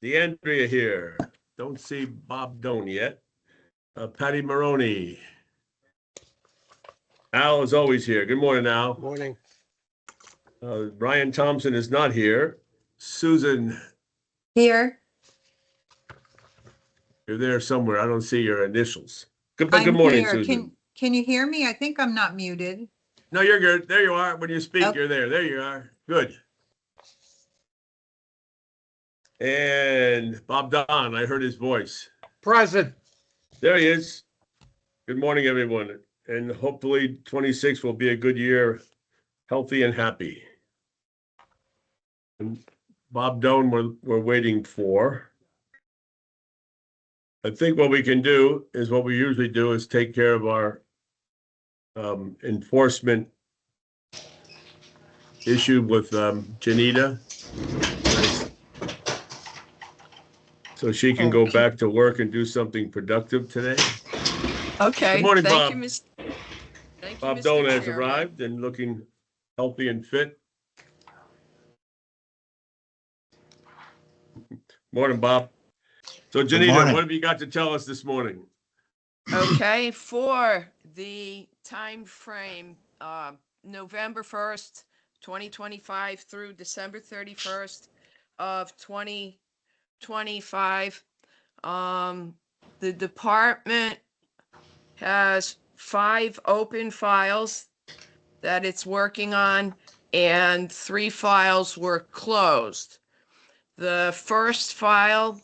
DeAndrea here. Don't see Bob Doan yet. Patty Maroney. Al is always here. Good morning, Al. Morning. Brian Thompson is not here. Susan, Here. you're there somewhere. I don't see your initials. Good I'm morning, here. Susan. Can you hear me? I think I'm not muted. No, you're good. There you are. When you speak, Okay. You're there. There you are. Good. And Bob Don, I heard his voice. Present. There he is. Good morning, everyone. And hopefully 26 will be a good year, healthy and happy. And Bob Doan, we're waiting for. I think what we can do is what we usually do is take care of our enforcement issue with Janita. So she can go back to work and do something productive today. Okay. Good morning, Thank Bob. you, Thank you, Bob Mr. Doan has Chairman. arrived and looking healthy and fit. Morning, Bob. So Janita, morning. what have you got to tell us this morning? Okay, for the time frame, November 1st, 2025 through December 31st of 2025, the department has 5 open files that it's working on, and 3 files were closed. The first file,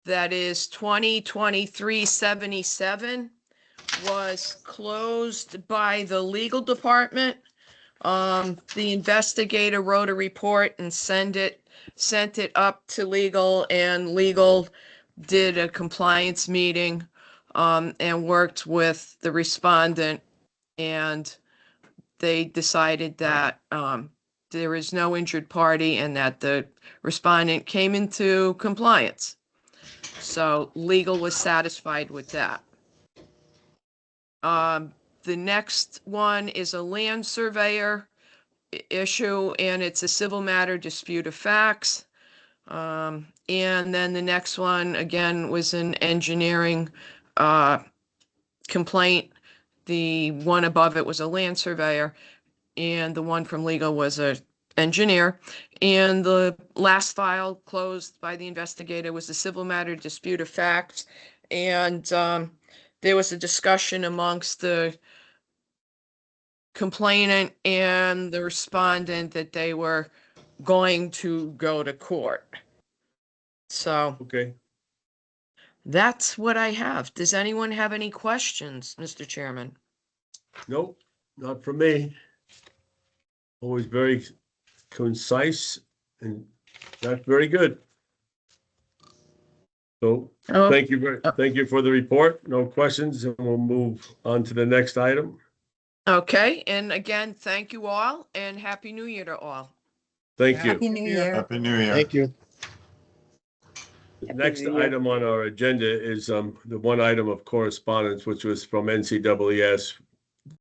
that is 2023-77, was closed by the legal department. The investigator wrote a report and sent it up to legal, and legal did a compliance meeting and worked with the respondent, and they decided that there is no injured party and that the respondent came into compliance. So legal was satisfied with that. The next one is a land surveyor issue, and it's a civil matter dispute of facts. And then the next one, again, was an engineering complaint. The one above it was a land surveyor, and the one from legal was a engineer. And the last file closed by the investigator was the civil matter dispute of facts. And there was a discussion amongst the complainant and the respondent that they were going to go to court. So Okay. that's what I have. Does anyone have any questions, Mr. Chairman? Nope, not for me. Always very concise and that's very good. So Oh, thank you for the report. No questions, and we'll move on to the next item. okay. And again, thank you all, and Happy New Year to all. Thank Happy you. New Year. Happy New Year. Thank you. The next item on our agenda is the one item of correspondence, which was from NCEES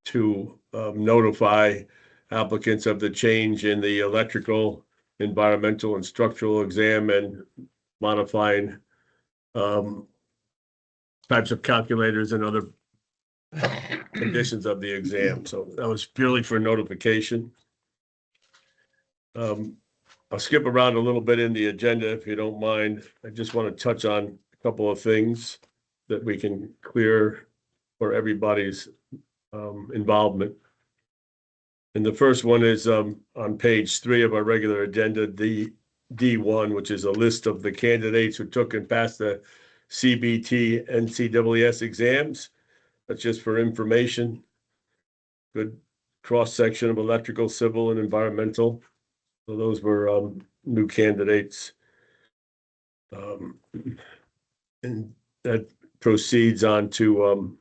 to notify applicants of the change in the electrical, environmental, and structural exam and modifying types of calculators and other conditions of the exam. So that was purely for notification. I'll skip around a little bit in the agenda if you don't mind. I just want to touch on a couple of things that we can clear for everybody's involvement. And the first one is on page 3 of our regular agenda, D1, which is a list of the candidates who took and passed the CBT NCEES exams. That's just for information. Good cross-section of electrical, civil, and environmental. So those were new candidates. And that proceeds on to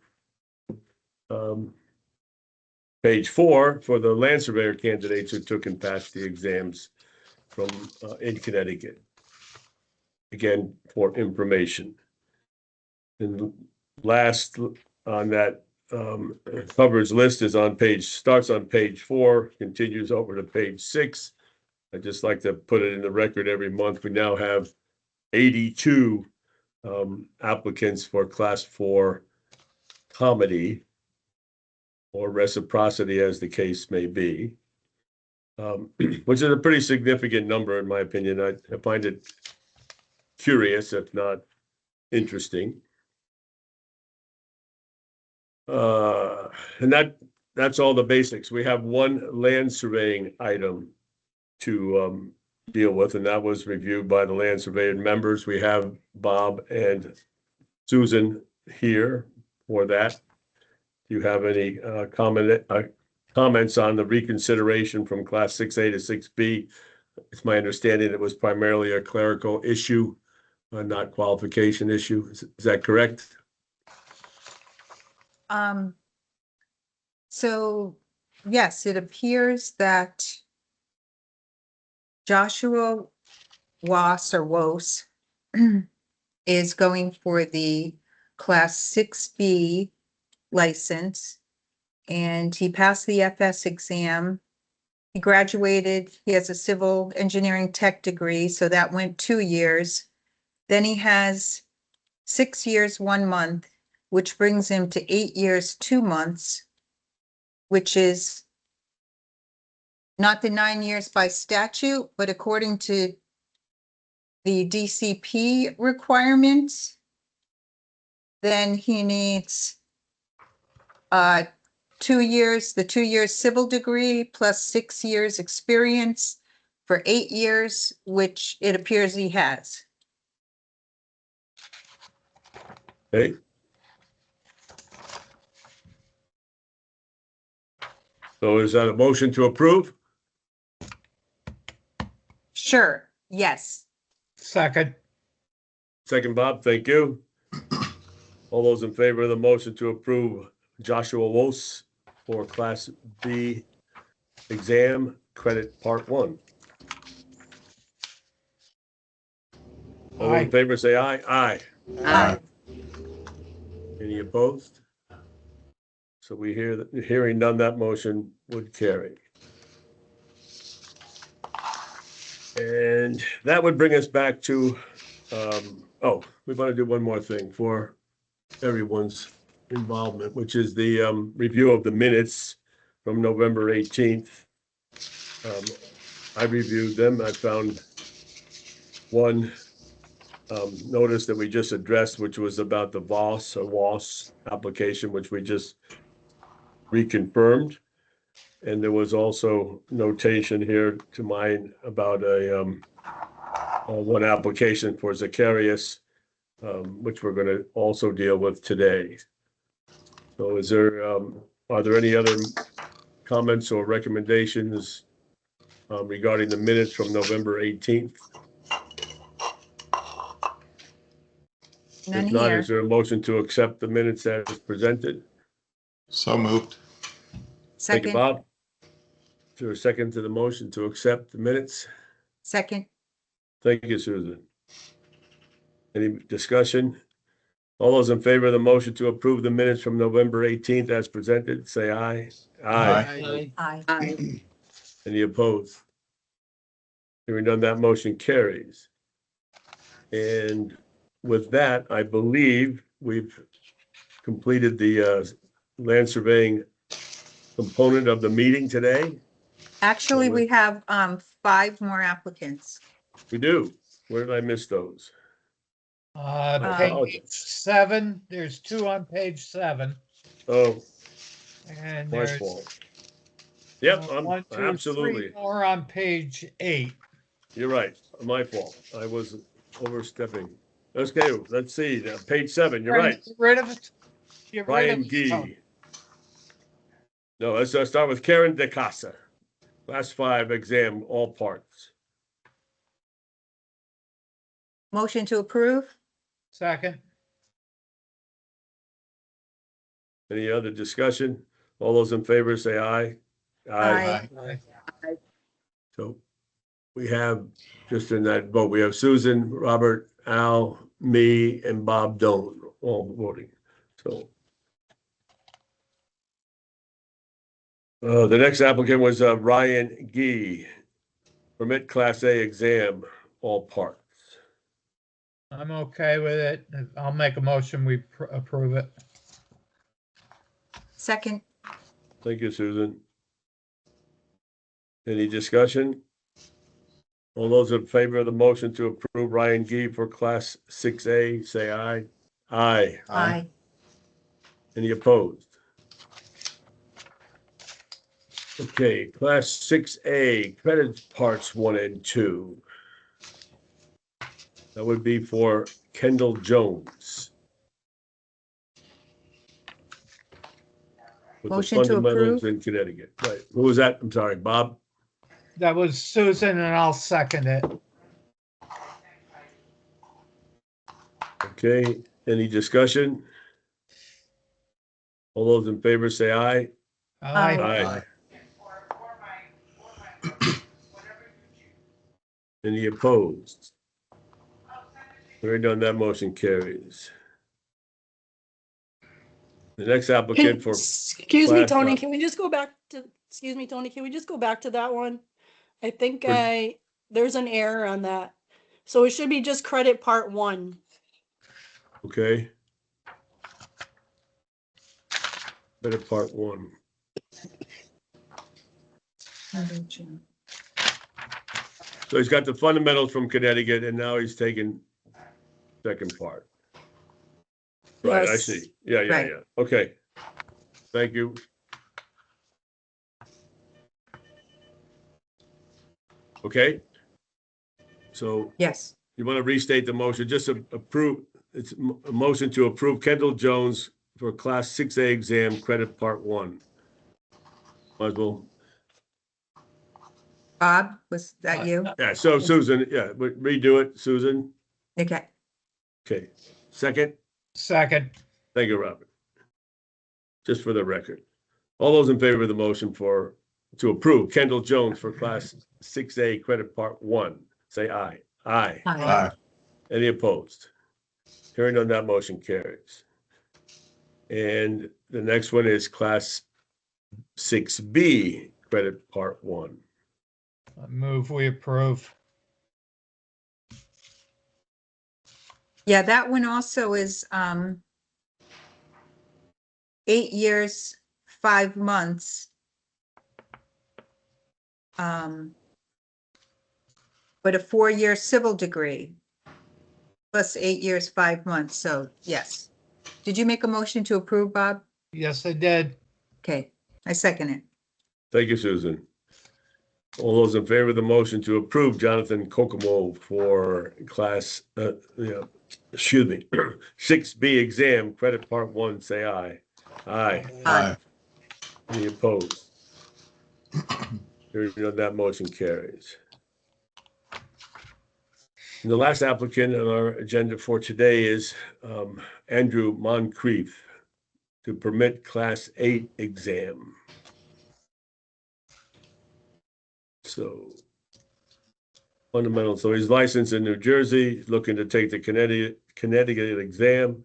page 4 for the land surveyor candidates who took and passed the exams from in Connecticut. Again, for information. And last on that coverage list is starts on page 4, continues over to page 6. I just like to put it in the record every month. We now have 82 applicants for Class 4 comedy or reciprocity, as the case may be, which is a pretty significant number, in my opinion. I find it curious, if not interesting. And that's all the basics. We have one land surveying item to deal with, and that was reviewed by the land surveyor members. We have Bob and Susan here for that. Do you have any comments on the reconsideration from Class 6A to 6B? It's my understanding it was primarily a clerical issue, not qualification issue. Is that correct? So yes, it appears that Joshua Wos is going for the Class 6B license, and he passed the FS exam. He graduated, he has a civil engineering tech degree, so that went 2 years. Then he has 6 years, 1 month, which brings him to 8 years, 2 months, which is not the 9 years by statute, but according to the DCP requirements, then he needs 2 years, the 2 years civil degree plus 6 years experience for 8 years, which it appears he has. Okay. So is that a motion to approve? Sure, yes. Second. Second, Bob, thank you. All those in favor of the motion to approve Joshua Wos for Class B exam credit part 1. All those Aye. in favor say aye. Aye. Aye. Any opposed? So we hear that, hearing none, that motion would carry. And that would bring us back to, we want to do one more thing for everyone's involvement, which is the review of the minutes from November 18th. I reviewed them. I found one notice that we just addressed, which was about the VOS or WOS application, which we just reconfirmed. And there was also notation here to mine about one application for Zacharias, which we're going to also deal with today. So is there, are there any other comments or recommendations regarding the minutes from November 18th? None If not, here. is there a motion to accept the minutes as presented? So moved. Thank you, Second, Bob. Is there a second to the motion to accept the minutes? second, Thank you, Susan. Any discussion? All those in favor of the motion to approve the minutes from November 18th as presented, say aye. Aye. aye. Any opposed? Hearing none, that motion carries. And with that, I believe we've completed the land surveying component of the meeting today. Actually, we have 5 more applicants. We do. Where did I miss those? Page apologize. 7, there's 2 on page 7. Oh, And my there's fault. Yep, I'm 1, 2, 3 absolutely. more on page 8. You're right. My fault. I was overstepping. Okay, let's see. Page 7, you're right. Get rid of it. Get rid Brian of it. Gee. No, let's start with Karen De Casa. Class 5 exam, all parts. Motion to approve? Second. Any other discussion? All those in favor say aye. Aye. Aye. So we have, just in that vote, we have Susan, Robert, Al, me, and Bob Doan all voting. So the next applicant was Ryan Gee, permit Class A exam, all parts. I'm okay with it. I'll make a motion, we approve it. Second, Thank you, Susan. Any discussion? All those in favor of the motion to approve Ryan Gee for Class 6A, say aye. Aye. aye. Any opposed? Okay, Class 6A, credit parts 1 and 2. That would be for Kendall Jones. With the Motion to fundamentals approve. in Connecticut. Right, who was that? I'm sorry, Bob? That was Susan and I'll second it. Okay, any discussion? All those in favor say aye. Aye. Aye. Any opposed? Hearing none, that motion carries. The next applicant for, Excuse me, class Tony, five. can we just go back to, excuse me, Tony, can we just go back to that one? I think For- there's an error on that. So it should be just credit part 1. okay. Better part 1. So he's got the fundamentals from Connecticut and now he's taking second part. Right, I Yes. see. Yeah. Right. Okay. Thank you. Okay. So Yes, you want to restate the motion, just approve, it's a motion to approve Kendall Jones for Class 6A exam, credit part 1. Might as well, Bob, was that you? yeah, so Susan, yeah, redo it, Susan. Okay, Okay, second? Second. Thank you, Robert. Just for the record. All those in favor of the motion to approve Kendall Jones for Class 6A credit part 1, say aye. Aye. aye. Aye. Any opposed? Hearing none, that motion carries. And the next one is Class 6B credit part 1. I move we approve. Yeah, that one also is 8 years, 5 months. But a 4-year civil degree plus 8 years, 5 months. So yes. Did you make a motion to approve, Bob? Yes, I did. Okay, I second it. Thank you, Susan. All those in favor of the motion to approve Jonathan Kokomo for Class, 6B exam, credit part 1, say aye. Aye. Aye. Any opposed? Hearing none, that motion carries. And the last applicant on our agenda for today is Andrew Moncrief to permit Class 8 exam. So fundamental, so he's licensed in New Jersey, he's looking to take the Connecticut exam.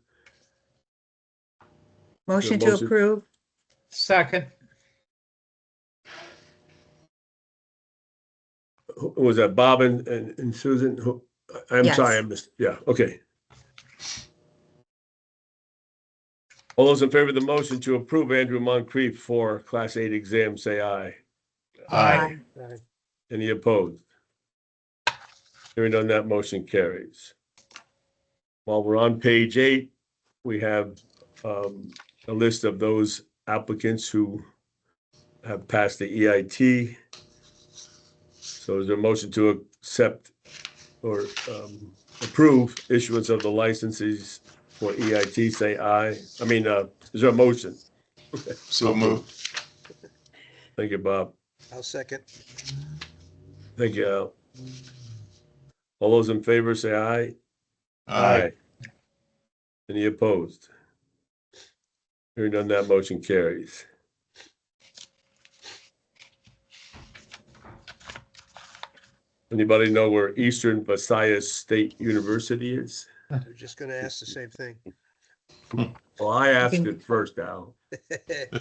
Motion to motion? approve. Second. Who was that, Bob and Susan? I'm Yes. sorry, I missed, yeah, okay. All those in favor of the motion to approve Andrew Moncrief for Class 8 exam, say aye. Aye. Any opposed? Hearing none, that motion carries. While we're on page 8, we have a list of those applicants who have passed the EIT. So is there a motion to accept or approve issuance of the licenses for EIT? Say aye. I mean, is there a motion? So moved. Thank you, Bob. I'll second. Thank you, Al. All those in favor say aye. Aye. Any opposed? Hearing none, that motion carries. Anybody know where Eastern Visayas State University is? They're just gonna ask the same thing. Well, I asked it first, Al.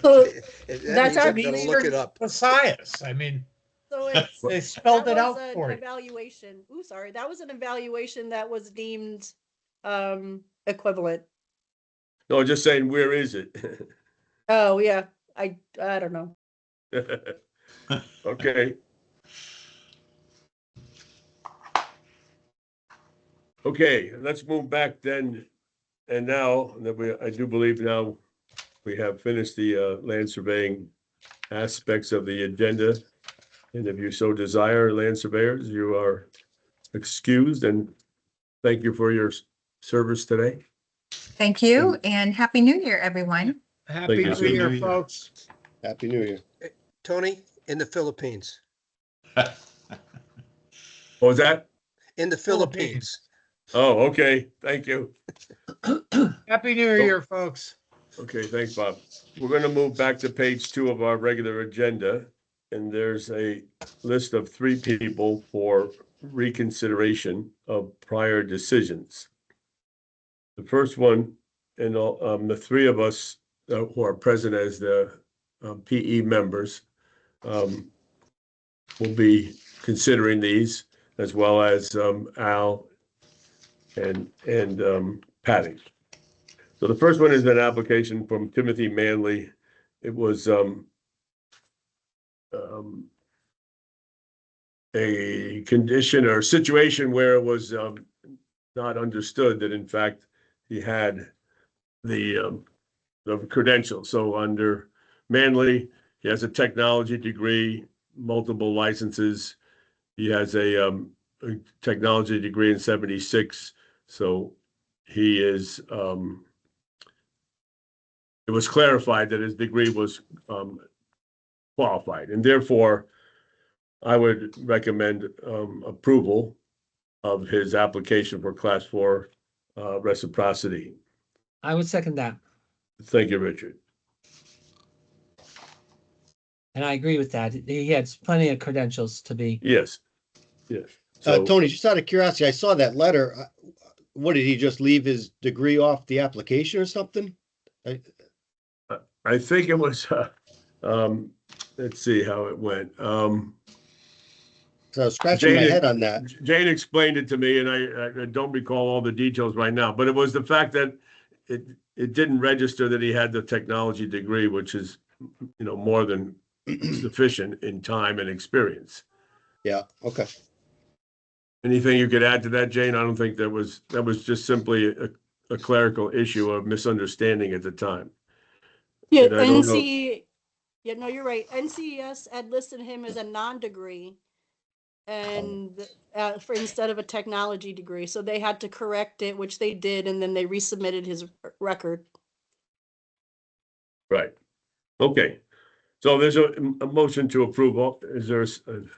So That that's means I'm actually gonna look it up. Messias. I mean, So it's, they spelled that it was out an for you. evaluation. Ooh, sorry, that was an evaluation that was deemed equivalent. No, just saying, where is it? Oh, yeah, I don't know. Okay. Okay, let's move back then. And now that I do believe now we have finished the land surveying aspects of the agenda. And if you so desire, land surveyors, you are excused, and thank you for your service today. Thank you and Happy New Year, everyone. Happy you, New sir. Year, New Year. folks. Happy New Year. Tony, in the Philippines. What was that? In the Philippines. Oh, okay, thank you. Happy New Year, folks. Okay, thanks, Bob. We're gonna move back to page 2 of our regular agenda, and there's a list of 3 people for reconsideration of prior decisions. The first one, and the 3 of us who are present as the PE members will be considering these, as well as Al and Patty. So the first one is an application from Timothy Manley. It was a condition or situation where it was not understood that in fact he had the credentials. So under Manley, he has a technology degree, multiple licenses. He has a technology degree in 76. So he is it was clarified that his degree was qualified, and therefore I would recommend approval of his application for Class 4 reciprocity. I would second that. Thank you, Richard. And I agree with that. He had plenty of credentials to be. Yes, yes. So Tony, just out of curiosity, I saw that letter. What, did he just leave his degree off the application or something? I think it was, let's see how it went. So I was scratching my Jane- head on that. Jane explained it to me, and I don't recall all the details right now, but it was the fact that it didn't register that he had the technology degree, which is, more than sufficient in time and experience. Yeah, okay. Anything you could add to that, Jane? I don't think that was just simply a clerical issue of misunderstanding at the time. Yeah, And I don't know- yeah, no, you're right. NCES had listed him as a non-degree and for instead of a technology degree. So they had to correct it, which they did, and then they resubmitted his record. Right. Okay. So there's a motion to approve. Is there,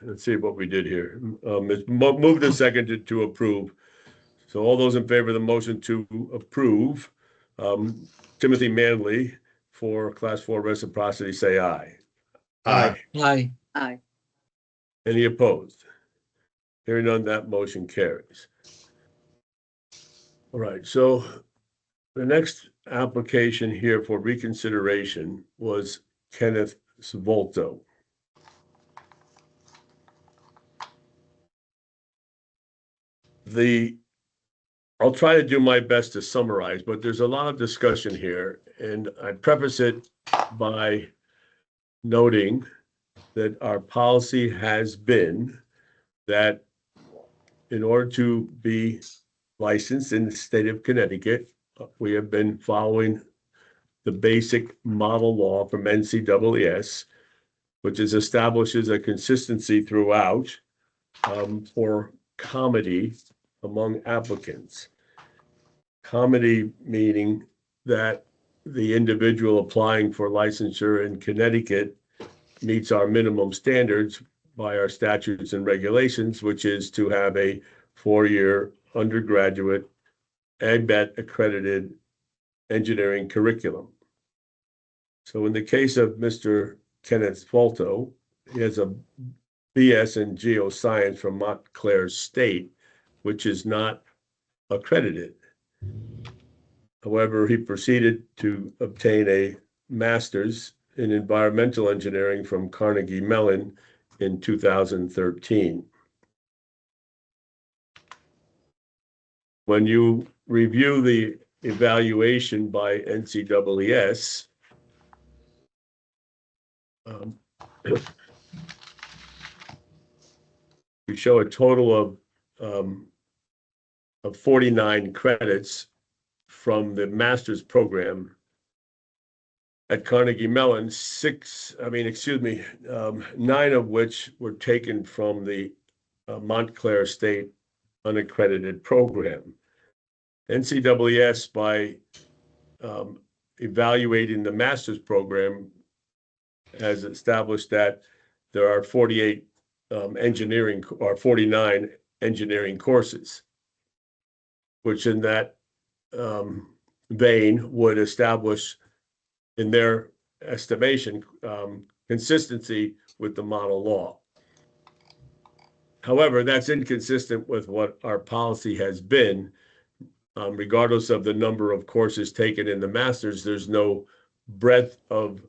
let's see what we did here. It's moved and seconded to approve. So all those in favor of the motion to approve, Timothy Manley for Class 4 reciprocity, say aye. Aye. Aye. Any opposed? Hearing none, that motion carries. All right, so the next application here for reconsideration was Kenneth Svolto. I'll try to do my best to summarize, but there's a lot of discussion here, and I preface it by noting that our policy has been that in order to be licensed in the state of Connecticut, we have been following the basic model law from NCEES, which establishes a consistency throughout for comity among applicants. Comity meaning that the individual applying for licensure in Connecticut meets our minimum standards by our statutes and regulations, which is to have a 4-year undergraduate AGBET accredited engineering curriculum. So in the case of Mr. Kenneth Svolto, he has a BS in geoscience from Montclair State, which is not accredited. However, he proceeded to obtain a master's in environmental engineering from Carnegie Mellon in 2013. When you review the evaluation by NCEES, we show a total of 49 credits from the master's program at Carnegie Mellon. 9 of which were taken from the Montclair State unaccredited program. NCEES, by evaluating the master's program, has established that there are 48 engineering or 49 engineering courses, which in that vein would establish, in their estimation, consistency with the model law. However, that's inconsistent with what our policy has been. Regardless of the number of courses taken in the master's, there's no breadth of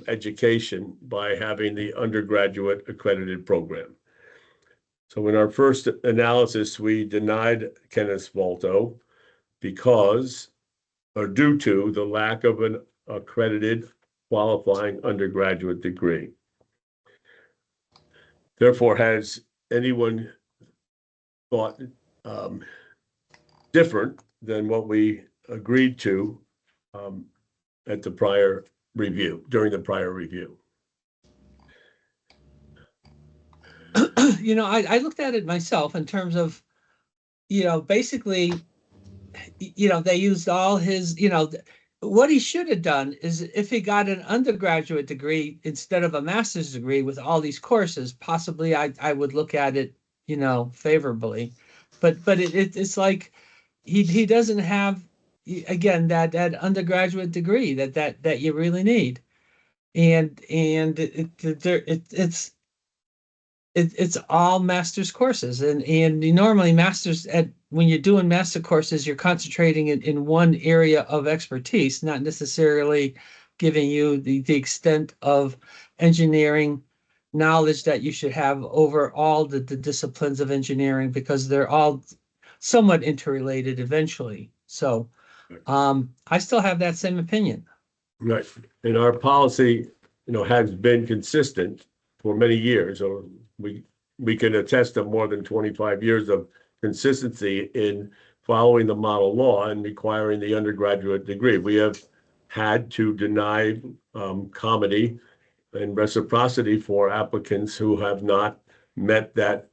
education by having the undergraduate accredited program. So in our first analysis, we denied Kenneth Walto because, or due to, the lack of an accredited qualifying undergraduate degree. Therefore, has anyone thought different than what we agreed to at the prior review, during the prior review? I looked at it myself in terms of, basically, they used all his, what he should have done is, if he got an undergraduate degree instead of a master's degree with all these courses, possibly I would look at it, favorably. But it's like he doesn't have, again, that undergraduate degree that you really need. And it's all master's courses, and normally when you're doing master courses, you're concentrating in one area of expertise, not necessarily giving you the extent of engineering knowledge that you should have over all the disciplines of engineering, because they're all somewhat interrelated eventually. So I still have that same opinion. Right. And our policy, has been consistent for many years, or we can attest to more than 25 years of consistency in following the model law and requiring the undergraduate degree. We have had to deny comedy and reciprocity for applicants who have not met that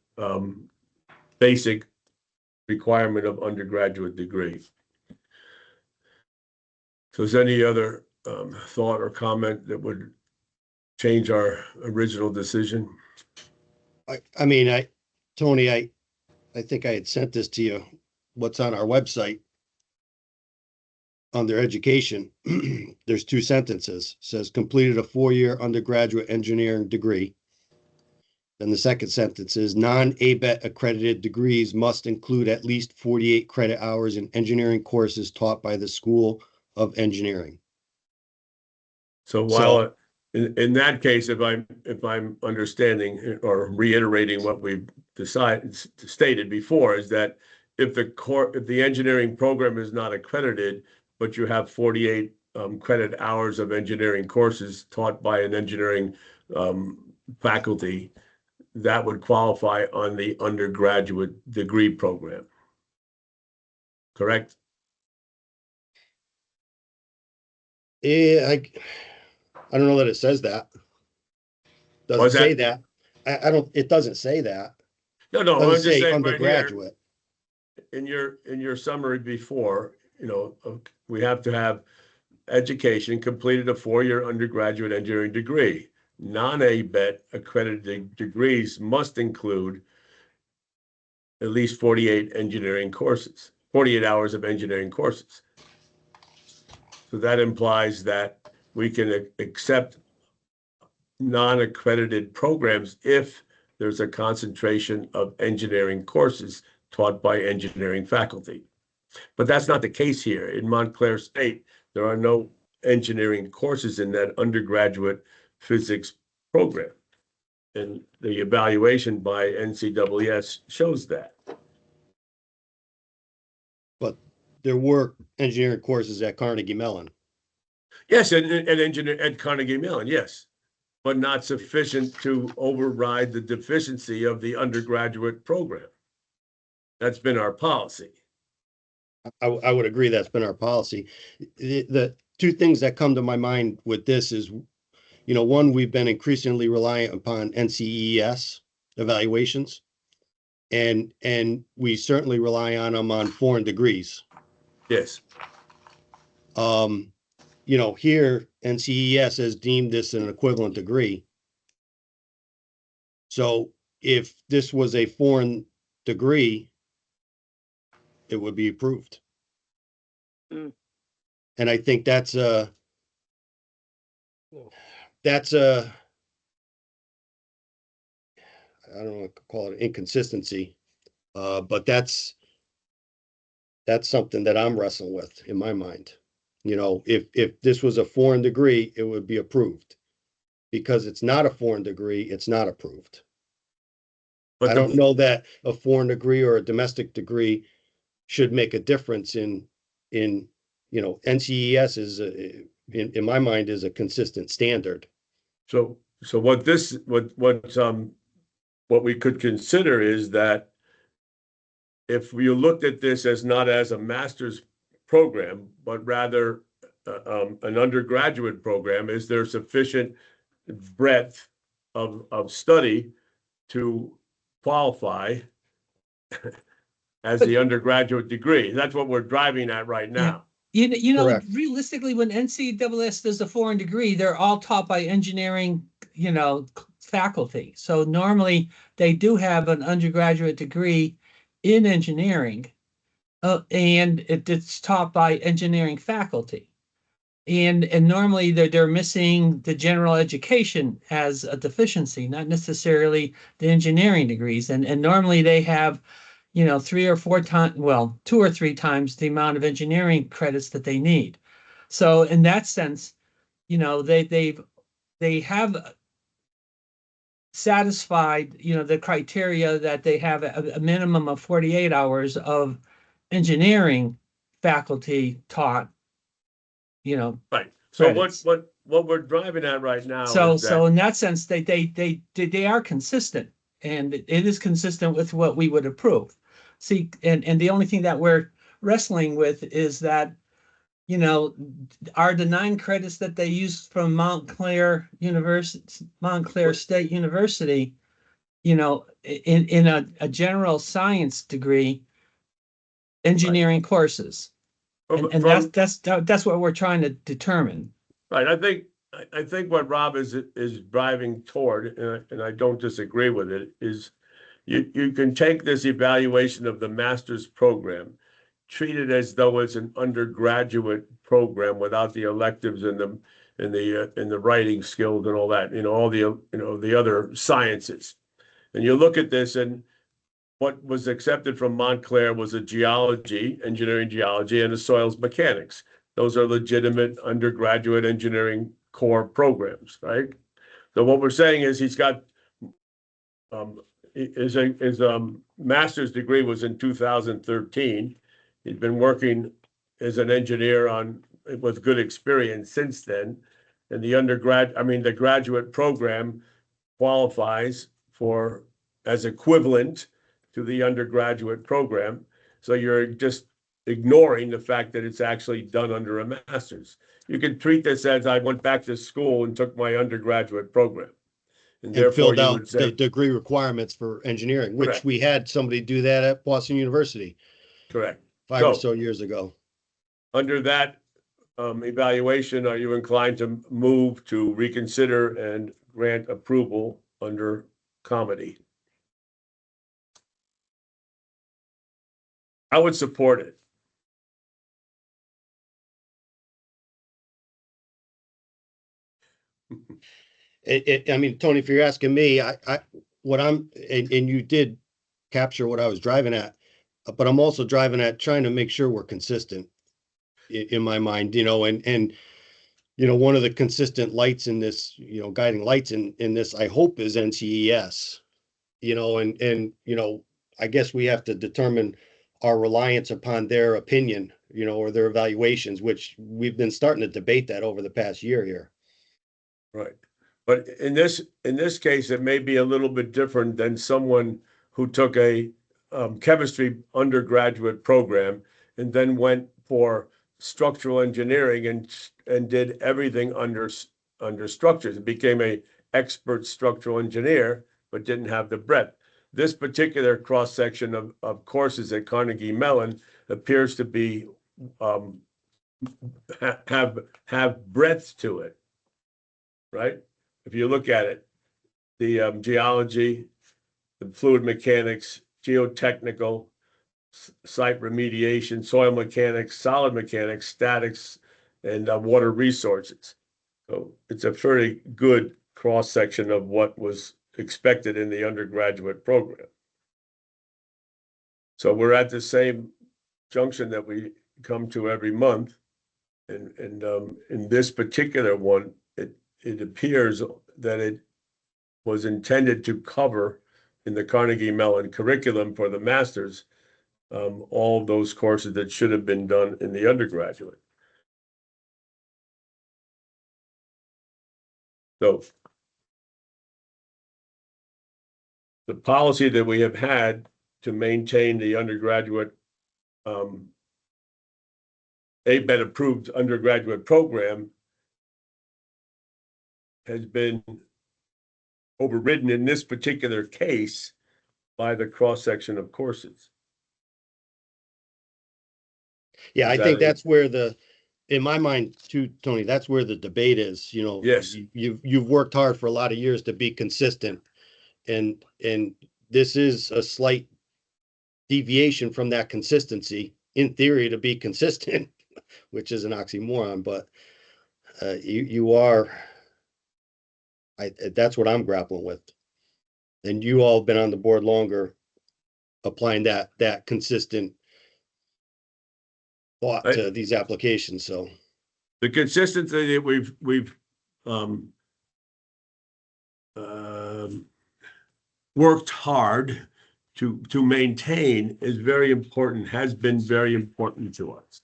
basic requirement of undergraduate degree. So is there any other thought or comment that would change our original decision? Tony, I think I had sent this to you, what's on our website. Under education, there's 2 sentences. Says completed a 4-year undergraduate engineering degree. Then the second sentence is non-ABET accredited degrees must include at least 48 credit hours in engineering courses taught by the School of Engineering. So while in that case, if I'm understanding or reiterating what we've stated before, is that if the engineering program is not accredited, but you have 48 credit hours of engineering courses taught by an engineering faculty, that would qualify on the undergraduate degree program. Correct? Yeah, I don't know that it says that. Doesn't say that. I don't, it doesn't say that. No, It I'm doesn't just say saying undergraduate. right here, in your summary before, we have to have education completed a 4-year undergraduate engineering degree. Non-ABET accredited degrees must include at least 48 engineering courses, 48 hours of engineering courses. So that implies that we can accept non-accredited programs if there's a concentration of engineering courses taught by engineering faculty. But that's not the case here. In Montclair State, there are no engineering courses in that undergraduate physics program. And the evaluation by NCEES shows that. But there were engineering courses at Carnegie Mellon. Yes, and engineer at Carnegie Mellon, yes, but not sufficient to override the deficiency of the undergraduate program. That's been our policy. I would agree that's been our policy. The two things that come to my mind with this is, one, we've been increasingly reliant upon NCES evaluations. And we certainly rely on them on foreign degrees. Yes, Here NCES has deemed this an equivalent degree. So if this was a foreign degree, it would be approved. Mm. And I think that's a I don't know what to call it, inconsistency. But that's something that I'm wrestling with in my mind. If this was a foreign degree, it would be approved. Because it's not a foreign degree, it's not approved. but I don't know that a foreign degree or a domestic degree should make a difference in NCES is, in my mind, is a consistent standard. So what we could consider is that if you looked at this as not as a master's program, but rather an undergraduate program, is there sufficient breadth of study to qualify as the undergraduate degree? That's what we're driving at right now. Correct. Realistically, when NCAA does a foreign degree, they're all taught by engineering, faculty. So normally they do have an undergraduate degree in engineering, and it's taught by engineering faculty. And normally they're missing the general education as a deficiency, not necessarily the engineering degrees. And normally they have 3 or 4 times, 2 or 3 times the amount of engineering credits that they need. So in that sense, they have satisfied, the criteria that they have a minimum of 48 hours of engineering faculty taught, Right. So credits. what we're driving at right now So is that in that sense, they are consistent, and it is consistent with what we would approve. See, and the only thing that we're wrestling with is that, are the 9 credits that they use from Montclair State University, in a general science degree, engineering courses. And that's what we're trying to determine. right. I think what Rob is driving toward, and I don't disagree with it, is you can take this evaluation of the master's program, treat it as though it's an undergraduate program without the electives and the writing skills and all that, all the other sciences. And you look at this, and what was accepted from Montclair was a engineering geology, and a soils mechanics. Those are legitimate undergraduate engineering core programs, right? So what we're saying is he's got his master's degree was in 2013. He's been working as an engineer with good experience since then. And the graduate program qualifies as equivalent to the undergraduate program. So you're just ignoring the fact that it's actually done under a master's. You can treat this as I went back to school and took my undergraduate program. And therefore filled you out would say, the degree requirements for engineering, which Correct. we had somebody do that at Boston University correct. 5 or so years ago. Under that evaluation, are you inclined to move to reconsider and grant approval under comedy? I would support it. I mean, Tony, if you're asking me, and you did capture what I was driving at, but I'm also driving at trying to make sure we're consistent in my mind, and one of the consistent lights in this, guiding lights in this, I hope, is NCES, and I guess we have to determine our reliance upon their opinion or their evaluations, which we've been starting to debate that over the past year here. Right. But in this case, it may be a little bit different than someone who took a chemistry undergraduate program and then went for structural engineering and did everything under structures and became a expert structural engineer, but didn't have the breadth. This particular cross-section of courses at Carnegie Mellon appears to be have breadth to it, right? If you look at it, the geology, the fluid mechanics, geotechnical, site remediation, soil mechanics, solid mechanics, statics, and water resources. So it's a very good cross-section of what was expected in the undergraduate program. So we're at the same junction that we come to every month. And in this particular one, it appears that it was intended to cover in the Carnegie Mellon curriculum for the masters, all of those courses that should have been done in the undergraduate. So the policy that we have had to maintain the undergraduate ABET approved undergraduate program has been overridden in this particular case by the cross-section of courses. Yeah, I Is think that- that's where in my mind too, Tony, that's where the debate is, Yes. You've worked hard for a lot of years to be consistent, and this is a slight deviation from that consistency, in theory, to be consistent, which is an oxymoron, but that's what I'm grappling with. And you all have been on the board longer, applying that consistent thought to these applications, so. The consistency that we've worked hard to maintain is very important, has been very important to us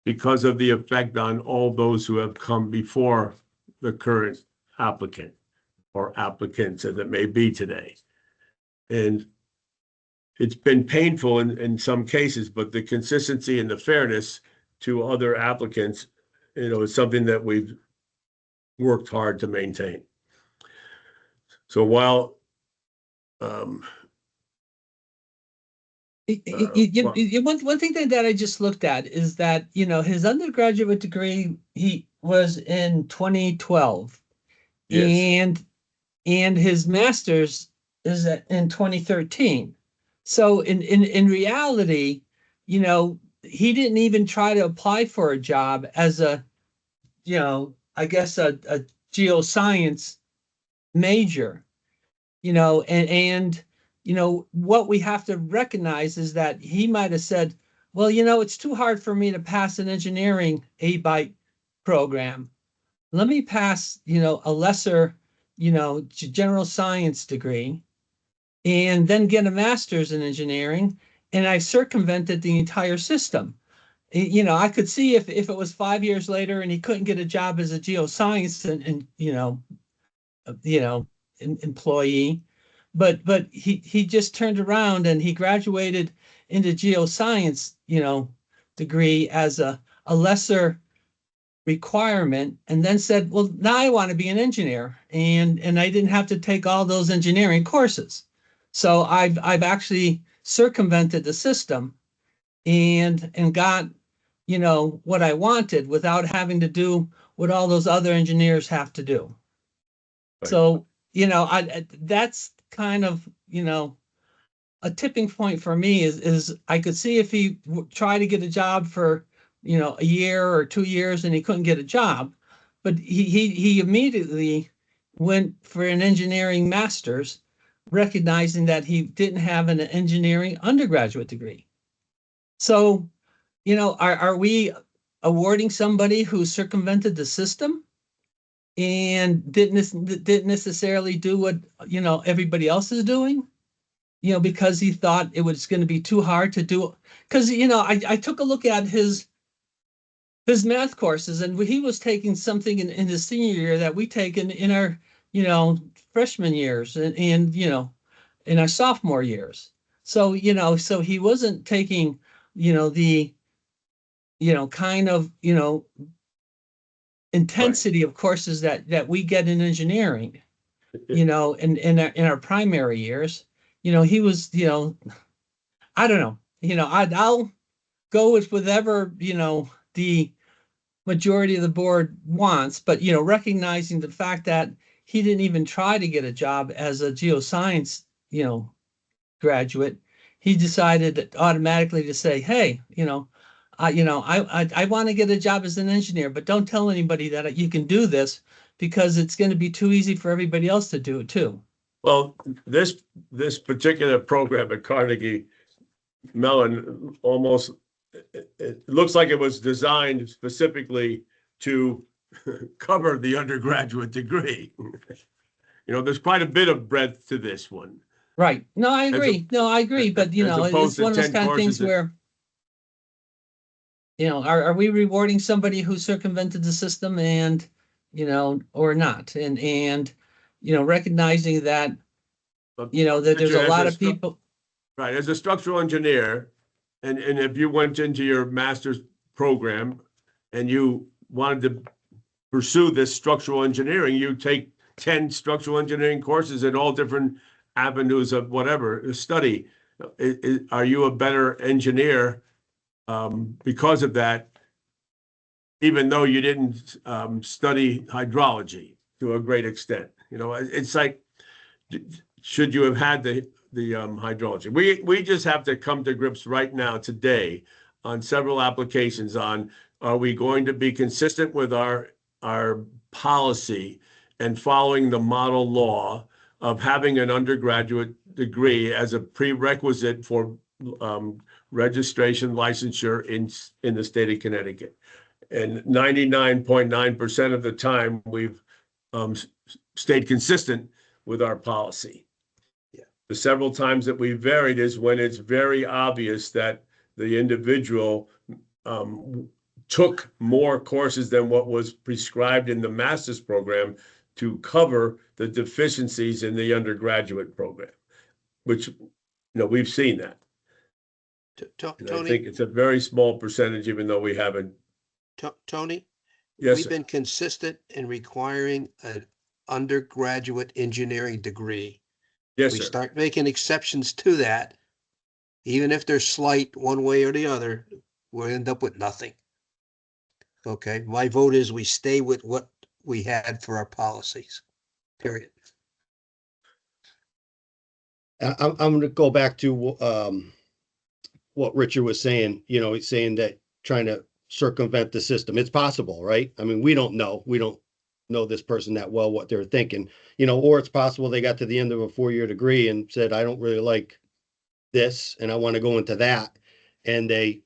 because of the effect on all those who have come before the current applicant or applicants as it may be today. And it's been painful in some cases, but the consistency and the fairness to other applicants, is something that we've worked hard to maintain. So while One thing that I just looked at is that, his undergraduate degree, he was in 2012. yes, And his master's is in 2013. So in reality, he didn't even try to apply for a job as a geoscience major, and what we have to recognize is that he might have said, well, it's too hard for me to pass an engineering ABITE program. Let me pass, a lesser, general science degree and then get a master's in engineering. And I circumvented the entire system. I could see if it was 5 years later and he couldn't get a job as a geoscience employee, but he just turned around and he graduated into geoscience, degree as a lesser requirement, and then said, well, now I want to be an engineer, and I didn't have to take all those engineering courses. So I've actually circumvented the system and got what I wanted without having to do what all those other engineers have to do. Right. So that's kind of a tipping point for me is I could see if he tried to get a job for a year or 2 years and he couldn't get a job, but he immediately went for an engineering master's, recognizing that he didn't have an engineering undergraduate degree. So, are we awarding somebody who circumvented the system and didn't necessarily do what everybody else is doing? Because he thought it was going to be too hard to do. Because I took a look at his his math courses, and he was taking something in his senior year that we take in our, freshman years and, in our sophomore years. So, so he wasn't taking, the, kind of, intensity of courses that we get in engineering, in our primary years. He was, I don't know, I'll go with whatever, the majority of the board wants, but, recognizing the fact that he didn't even try to get a job as a geoscience, graduate, he decided automatically to say, hey, I want to get a job as an engineer, but don't tell anybody that you can do this because it's going to be too easy for everybody else to do it too. Well, this particular program at Carnegie Mellon almost, it looks like it was designed specifically to cover the undergraduate degree. There's quite a bit of breadth to this one. Right. No, I agree. But as opposed it's to one of those 10 kind of things courses that- where, are we rewarding somebody who circumvented the system and, or not? And, recognizing that, that there's a lot of people. Right, as a structural engineer, and if you went into your master's program and you wanted to pursue this structural engineering, you take 10 structural engineering courses in all different avenues of whatever study. Are you a better engineer because of that, even though you didn't study hydrology to a great extent? It's like, should you have had the hydrology? We just have to come to grips right now today on several applications on, are we going to be consistent with our policy and following the model law of having an undergraduate degree as a prerequisite for registration licensure in the state of Connecticut? And 99.9% of the time, we've stayed consistent with our policy. Yeah. The several times that we varied is when it's very obvious that the individual took more courses than what was prescribed in the master's program to cover the deficiencies in the undergraduate program, which, we've seen that. And I Tony, think it's a very small percentage, even though we haven't. Tony, Yes, we've sir. been consistent in requiring an undergraduate engineering degree. Yes, We sir. start making exceptions to that, even if they're slight one way or the other, we'll end up with nothing. Okay, my vote is we stay with what we had for our policies, period. I'm going to go back to what Richard was saying. He's saying that trying to circumvent the system. It's possible, right? I mean, we don't know. We don't know this person that well, what they're thinking, or it's possible they got to the end of a 4-year degree and said, I don't really like this and I want to go into that. And they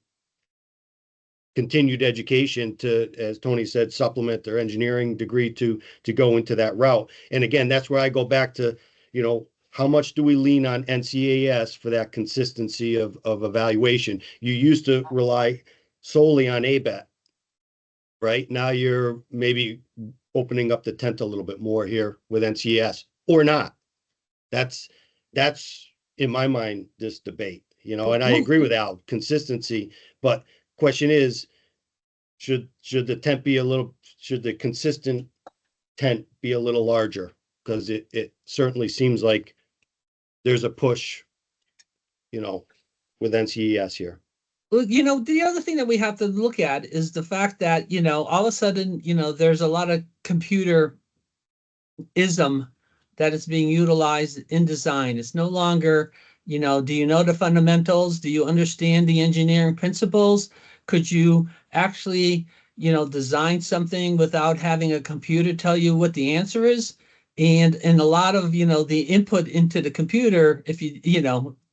continued education to, as Tony said, supplement their engineering degree to go into that route. And again, that's where I go back to, how much do we lean on NCAS for that consistency of evaluation? You used to rely solely on ABET, right? Now you're maybe opening up the tent a little bit more here with NCAS or not. That's in my mind, this debate, and I agree with Al, consistency, but question is, should the consistent tent be a little larger? Because it certainly seems like there's a push, with NCES here. Well, the other thing that we have to look at is the fact that, all of a sudden, there's a lot of computer ism that is being utilized in design. It's no longer, do you know the fundamentals? Do you understand the engineering principles? Could you actually, design something without having a computer tell you what the answer is? And a lot of, the input into the computer, if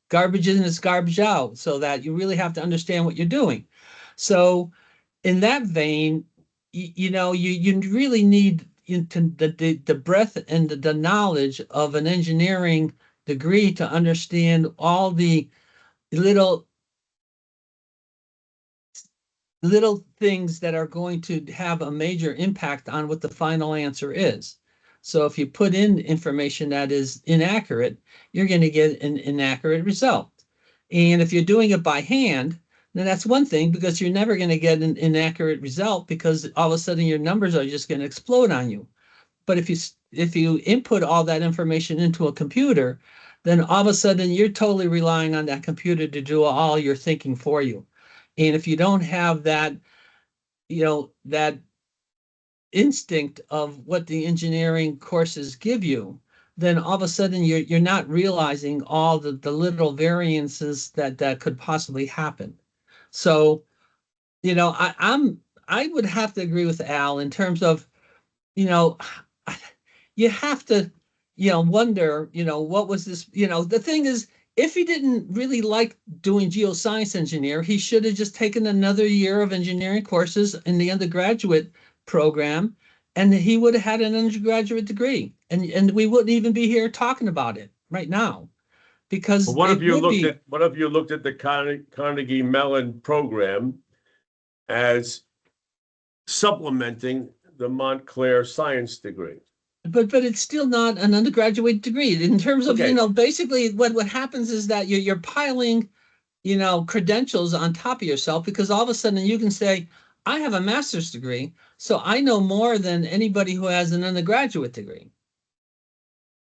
garbage in is garbage out, so that you really have to understand what you're doing. So in that vein, you really need into the breadth and the knowledge of an engineering degree to understand all the little little things that are going to have a major impact on what the final answer is. So if you put in information that is inaccurate, you're going to get an inaccurate result. And if you're doing it by hand, then that's one thing, because you're never going to get an inaccurate result, because all of a sudden your numbers are just going to explode on you. But if you input all that information into a computer, then all of a sudden you're totally relying on that computer to do all your thinking for you. And if you don't have that, that instinct of what the engineering courses give you, then all of a sudden you're not realizing all the little variances that could possibly happen. So, I would have to agree with Al in terms of, you know, you have to, wonder, what was this, the thing is, if he didn't really like doing geoscience engineer, he should have just taken another year of engineering courses in the undergraduate program, and he would have had an undergraduate degree, and we wouldn't even be here talking about it right now, because But what it if you would looked be. at, what if you looked at the Carnegie Mellon program as supplementing the Montclair science degree? But it's still not an undergraduate degree in terms of, Okay. basically what happens is that you're piling, credentials on top of yourself, because all of a sudden you can say, I have a master's degree, so I know more than anybody who has an undergraduate degree.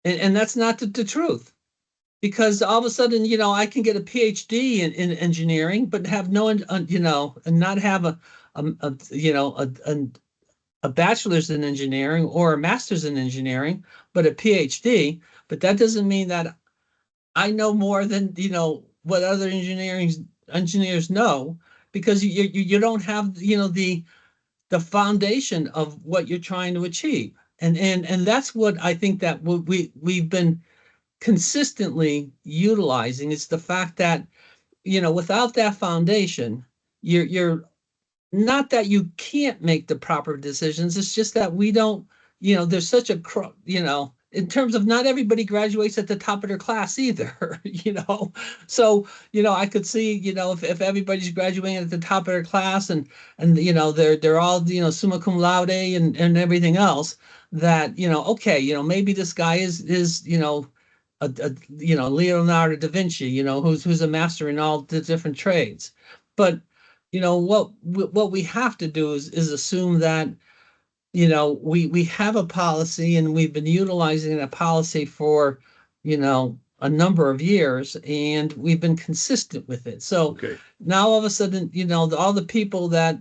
And that's not the truth, because all of a sudden, I can get a PhD in engineering, but have no, and not have a bachelor's in engineering or a master's in engineering, but a PhD. But that doesn't mean that I know more than, what other engineers know, because you don't have, the foundation of what you're trying to achieve. And that's what I think that we've been consistently utilizing, is the fact that, without that foundation, you're not that you can't make the proper decisions. It's just that we don't, there's such a, in terms of not everybody graduates at the top of their class either, So, I could see, if everybody's graduating at the top of their class, and, they're all, summa cum laude and everything else, that, okay, maybe this guy is, Leonardo da Vinci, who's a master in all the different trades. But what we have to do is assume that, we have a policy, and we've been utilizing a policy for, a number of years, and we've been consistent with it. So Okay. now all of a sudden, all the people that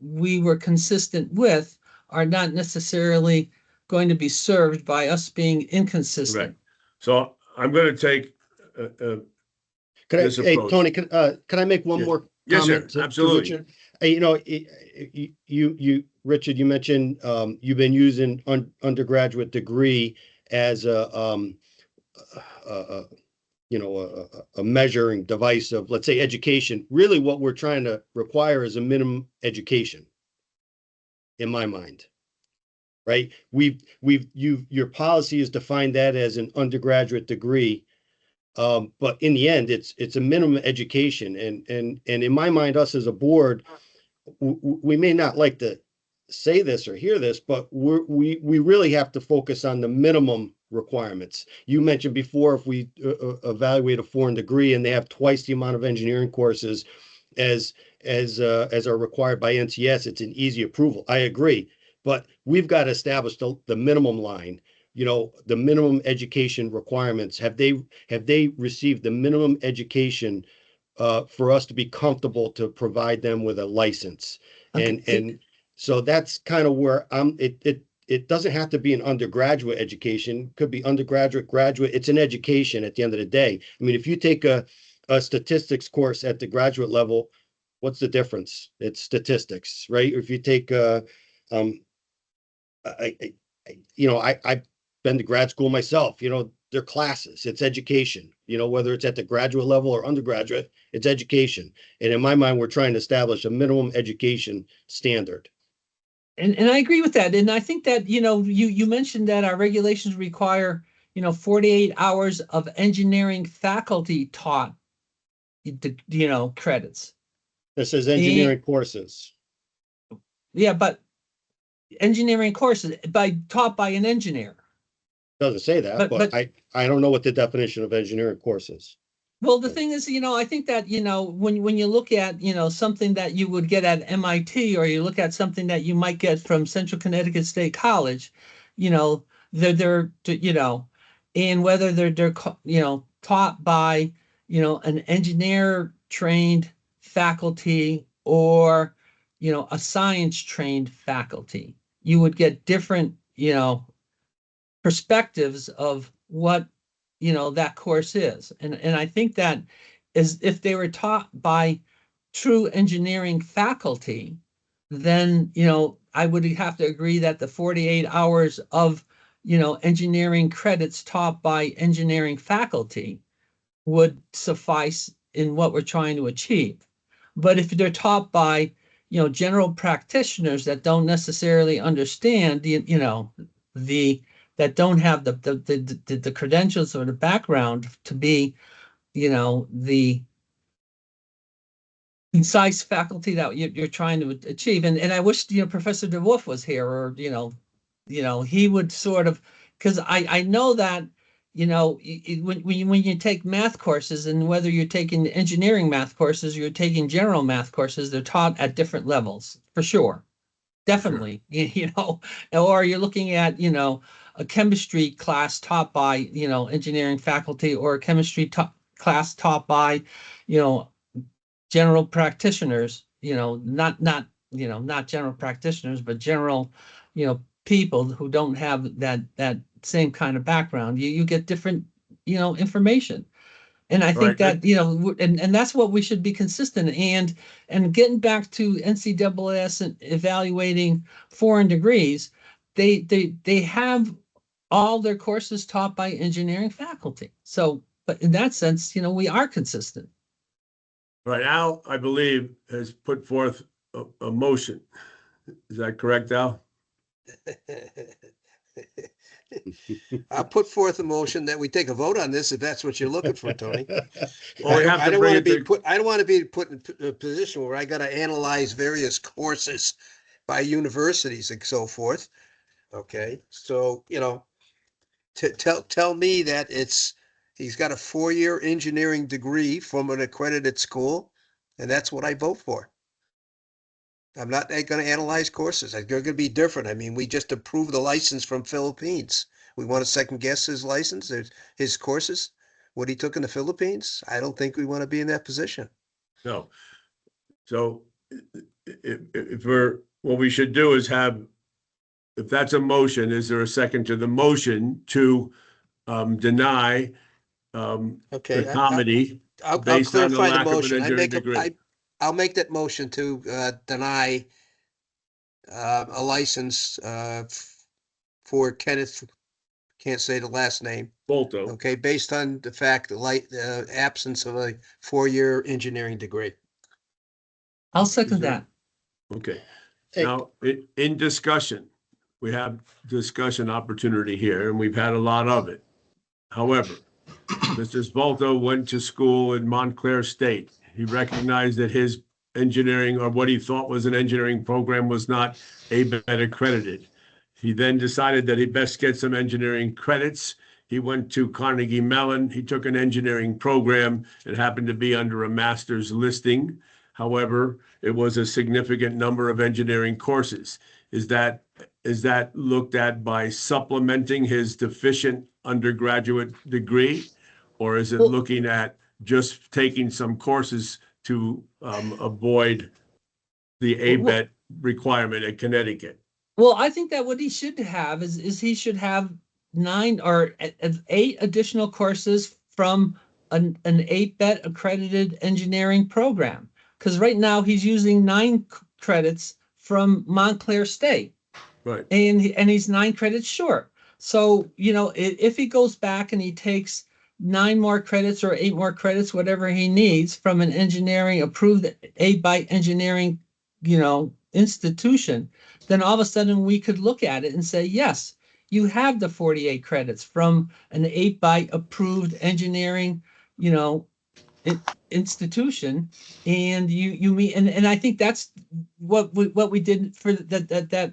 we were consistent with are not necessarily going to be served by us being inconsistent. Right. So I'm going to take, Could I, This hey, approach. Tony, can I make one Yes. more Yes, sir. comment? to Absolutely. Richard? Richard, you mentioned, you've been using undergraduate degree as a measuring device of, let's say, education. Really, what we're trying to require is a minimum education, in my mind. Right? Your policy is defined that as an undergraduate degree. But in the end, it's a minimum education, and in my mind, us as a board, we may not like to say this or hear this, but we really have to focus on the minimum requirements. You mentioned before, if we evaluate a foreign degree and they have twice the amount of engineering courses as are required by NCS, it's an easy approval. I agree, but we've got to establish the minimum line. The minimum education requirements. Have they received the minimum education for us to be comfortable to provide them with a license? Okay. And so that's kind of where it doesn't have to be an undergraduate education, could be undergraduate, graduate. It's an education at the end of the day. I mean, if you take a statistics course at the graduate level, what's the difference? It's statistics, right? Or if you take I've been to grad school myself, they're classes, it's education, whether it's at the graduate level or undergraduate, it's education. And in my mind, we're trying to establish a minimum education standard. And I agree with that. And I think that, you mentioned that our regulations require, 48 hours of engineering faculty taught, credits. It says engineering courses. Yeah, but engineering courses taught by an engineer. Doesn't say that, But- but I don't know what the definition of engineering course is. Well, the thing is, I think that, when you look at, something that you would get at MIT, or you look at something that you might get from Central Connecticut State College, they're, and whether they're, taught by, an engineer trained faculty or, a science trained faculty, you would get different, perspectives of what that course is. And I think that is, if they were taught by true engineering faculty, then I would have to agree that the 48 hours of engineering credits taught by engineering faculty would suffice in what we're trying to achieve. But if they're taught by general practitioners that don't necessarily understand the that don't have the credentials or the background to be, the concise faculty that you're trying to achieve. And I wish, Professor DeWolf was here, or, he would sort of, because I know that, when you take math courses, and whether you're taking engineering math courses, or you're taking general math courses, they're taught at different levels, for sure. Definitely, or you're looking at, a chemistry class taught by, engineering faculty, or a chemistry class taught by, general practitioners, not general practitioners, but general, people who don't have that same kind of background. You get different, information. And I think Right. that, and that's what we should be consistent. And getting back to NCAA and evaluating foreign degrees, they have all their courses taught by engineering faculty. So, but in that sense, we are consistent. Right, Al, I believe, has put forth a motion. Is that correct, Al? I'll put forth a motion that we take a vote on this, if that's what you're looking for, Tony. Well, we have I to don't bring want to it be to, put, I don't want to be put in a position where I got to analyze various courses by universities and so forth. Okay, so, tell me that he's got a 4-year engineering degree from an accredited school, and that's what I vote for. I'm not going to analyze courses. They're going to be different. I mean, we just approved the license from Philippines. We want to second guess his license, his courses, what he took in the Philippines. I don't think we want to be in that position. no. So if what we should do is if that's a motion, is there a second to the motion to deny Okay. the comedy I'll based on the clarify the lack of an motion. engineering degree? I'll make that motion to deny a license for Kenneth, can't say the last name. Bolto. Okay, based on the fact the absence of a 4-year engineering degree. I'll second that. Okay. Hey. Now, in discussion, we have discussion opportunity here, and we've had a lot of it. However, Mr. Sbolto went to school in Montclair State. He recognized that his engineering, or what he thought was an engineering program, was not ABET accredited. He then decided that he best get some engineering credits. He went to Carnegie Mellon. He took an engineering program. It happened to be under a master's listing. However, it was a significant number of engineering courses. Is that looked at by supplementing his deficient undergraduate degree? Or is it looking at just taking some courses to avoid the ABET requirement at Connecticut? Well, I think that what he should have is he should have 9 or 8 additional courses from an ABET accredited engineering program. Because right now he's using 9 credits from Montclair State. Right. And he's 9 credits short. So, if he goes back and he takes 9 more credits or 8 more credits, whatever he needs from an engineering approved ABET engineering, institution, then all of a sudden we could look at it and say, yes, you have the 48 credits from an ABET approved engineering, institution, and you meet, and I think that's what we did for that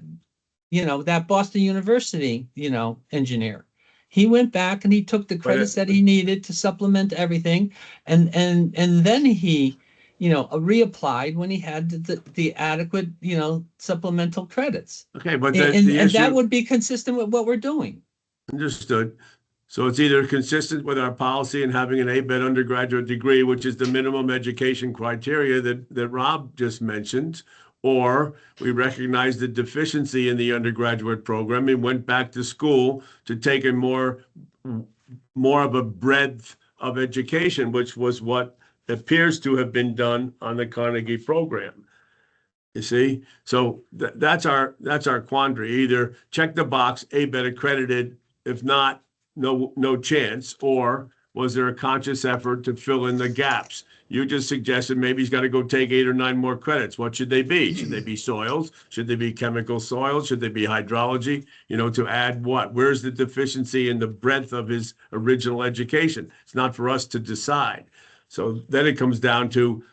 that Boston University engineer. He went back and he took the credits that he needed to supplement everything, and then he reapplied when he had the adequate supplemental credits. Okay, but And the that issue, would be consistent with what we're doing. understood. So it's either consistent with our policy and having an ABET undergraduate degree, which is the minimum education criteria that Rob just mentioned, or we recognize the deficiency in the undergraduate program and went back to school to take a more of a breadth of education, which was what appears to have been done on the Carnegie program. You see, so that's our quandary. Either check the box, ABET accredited. If not, no chance. Or was there a conscious effort to fill in the gaps? You just suggested maybe he's got to go take 8 or 9 more credits. What should they be? Should they be soils? Should they be chemical soils? Should they be hydrology? To add what? Where's the deficiency in the breadth of his original education? It's not for us to decide. So then it comes down to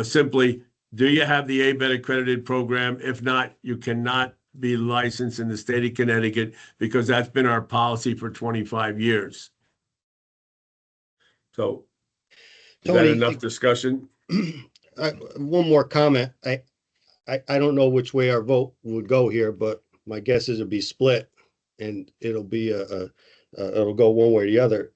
simply, do you have the ABET accredited program? If not, you cannot be licensed in the state of Connecticut, because that's been our policy for 25 years. So is that Tony, enough discussion? One more comment. I don't know which way our vote would go here, but my guess is it'll be split, and it'll be it'll go one way or the other.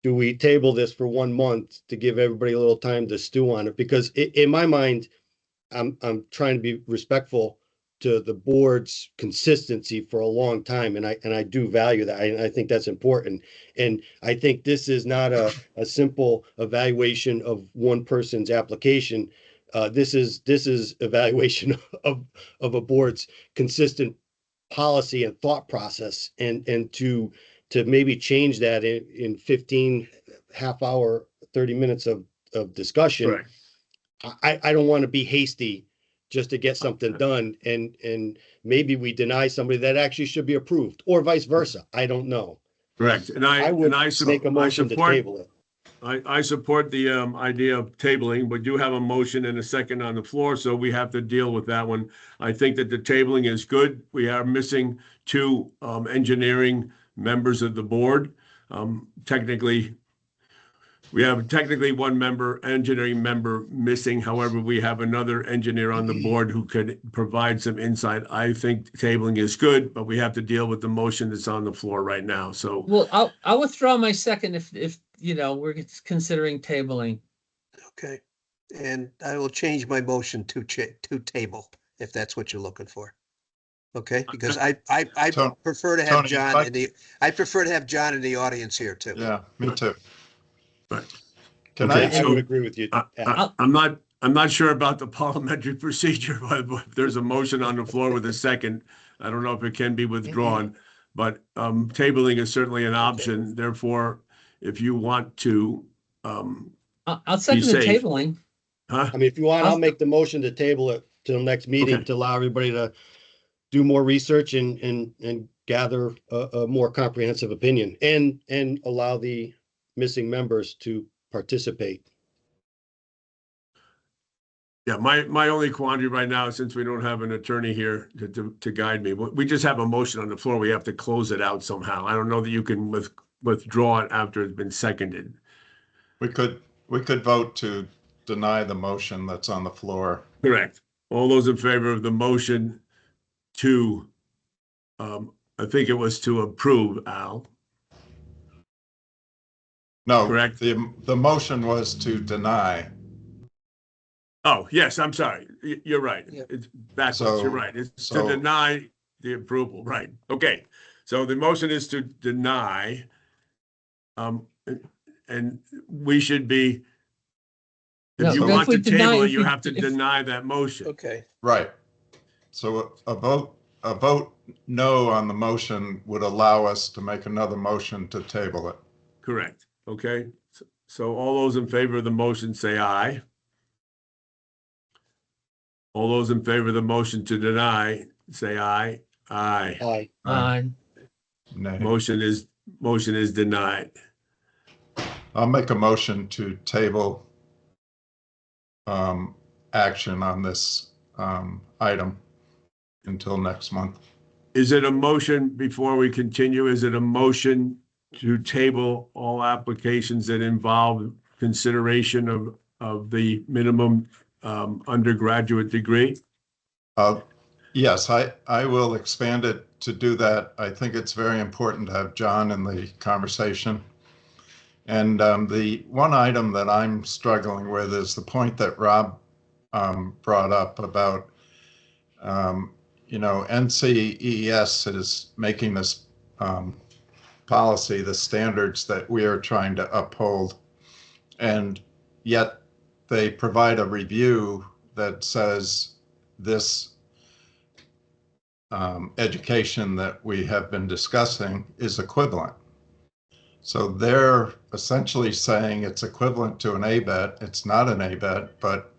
Do we table this for 1 month to give everybody a little time to stew on it? Because in my mind, I'm trying to be respectful to the board's consistency for a long time, and I do value that. I think that's important, and I think this is not a simple evaluation of one person's application. This is evaluation of a board's consistent policy and thought process, and to maybe change that in 15 half hour, 30 minutes of discussion. Right. I don't want to be hasty just to get something done, and maybe we deny somebody that actually should be approved, or vice versa. I don't know. Correct. And I would I make a motion to support, table it. I support the idea of tabling. We do have a motion and a second on the floor, so we have to deal with that one. I think that the tabling is good. We are missing 2 engineering members of the board. Technically, we have 1 engineering member missing. However, we have another engineer on the board who could provide some insight. I think tabling is good, but we have to deal with the motion that's on the floor right now. So, Well, I'll withdraw my second if we're considering tabling. Okay, and I will change my motion to table, if that's what you're looking for. Okay, because I prefer to have Tony, John I prefer to have John in the audience here too. Yeah, me too. right. Can Okay, I I, would agree with you. I'm not sure about the parliamentary procedure, but if there's a motion on the floor with a second, I don't know if it can be withdrawn, but tabling is certainly an option. Therefore, if you want to, I'll second the safe. tabling. huh? I mean, if you want, I'll make the motion to table it till next meeting Okay. to allow everybody to do more research and gather a more comprehensive opinion, and allow the missing members to participate. Yeah, my only quandary right now, since we don't have an attorney here to guide me, we just have a motion on the floor. We have to close it out somehow. I don't know that you can withdraw it after it's been seconded. we could vote to deny the motion that's on the floor. Correct. All those in favor of the motion to, I think it was to approve, Al. No, Correct. the motion was to deny. Oh, yes, I'm sorry. You're right. Yeah. It's backwards. So- You're right. It's to so- deny the approval. Right. Okay. So the motion is to deny. And we should be, No, if you but if want we to deny- table it, if you we- have to if- deny that motion. Okay, Right. So a vote no on the motion would allow us to make another motion to table it. Correct. Okay. So all those in favor of the motion say aye. All those in favor of the motion to deny, say aye. Aye. Aye. Nay. Motion is denied. I'll make a motion to table action on this item until next month. Is it a motion, before we continue, is it a motion to table all applications that involve consideration of the minimum undergraduate degree? Yes, I will expand it to do that. I think it's very important to have John in the conversation. And the one item that I'm struggling with is the point that Rob brought up about, NCES is making this policy, the standards that we are trying to uphold. And yet they provide a review that says this education that we have been discussing is equivalent. So they're essentially saying it's equivalent to an ABET. It's not an ABET, but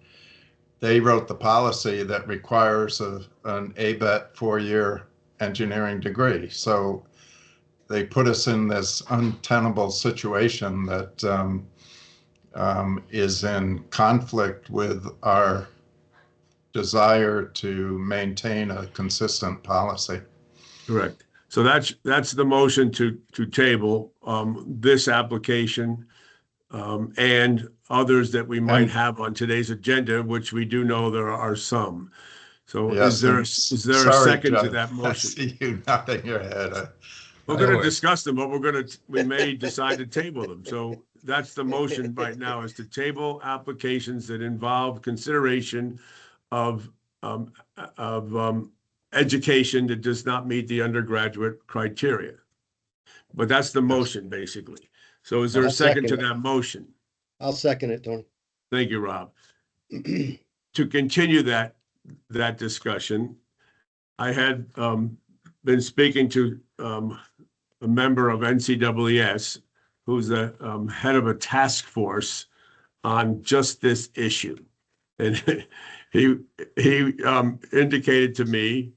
they wrote the policy that requires an ABET 4-year engineering degree. So they put us in this untenable situation that is in conflict with our desire to maintain a consistent policy. Correct. So that's the motion to table this application and others that we might have on today's agenda, which we do know there are some. So Yes, is there a sorry, second to John, that I motion? see you nodding your head. We're going to discuss them, but we may decide to table them. So that's the motion right now, is to table applications that involve consideration of education that does not meet the undergraduate criteria. But that's the motion, basically. So is there a I'll second to second it. that motion? I'll second it, Tony. Thank you, Rob. To continue that discussion, I had been speaking to a member of NCEES who's the head of a task force on just this issue. And he indicated to me,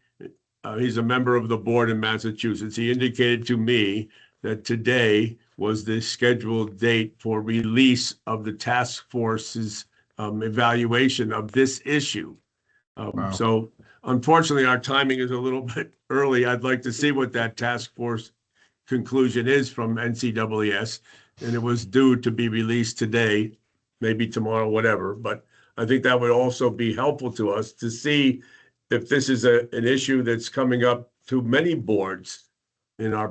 he's a member of the board in Massachusetts. He indicated to me that today was the scheduled date for release of the task force's evaluation of this issue. Wow. So unfortunately, our timing is a little bit early. I'd like to see what that task force conclusion is from NCEES, and it was due to be released today, maybe tomorrow, whatever. But I think that would also be helpful to us to see if this is an issue that's coming up to many boards in our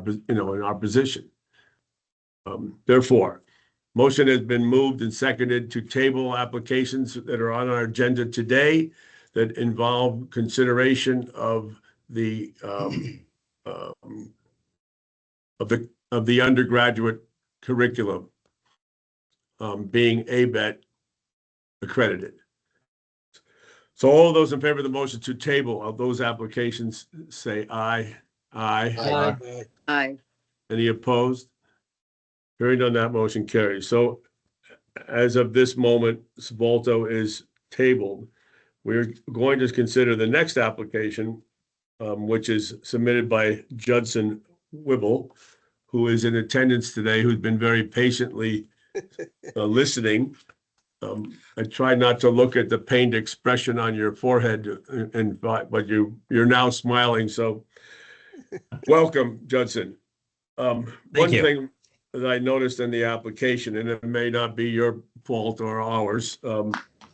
position. Therefore, motion has been moved and seconded to table applications that are on our agenda today that involve consideration of the undergraduate curriculum being ABET accredited. So all those in favor of the motion to table of those applications say aye. Aye. Aye. Any opposed? Hearing none, that motion carries. So as of this moment, Svolto is tabled. We're going to consider the next application, which is submitted by Judson Wibble, who is in attendance today, who's been very patiently listening. I try not to look at the pained expression on your forehead, but you're now smiling. So welcome, Judson. One thing that I noticed in the application, and it may not be your fault or ours,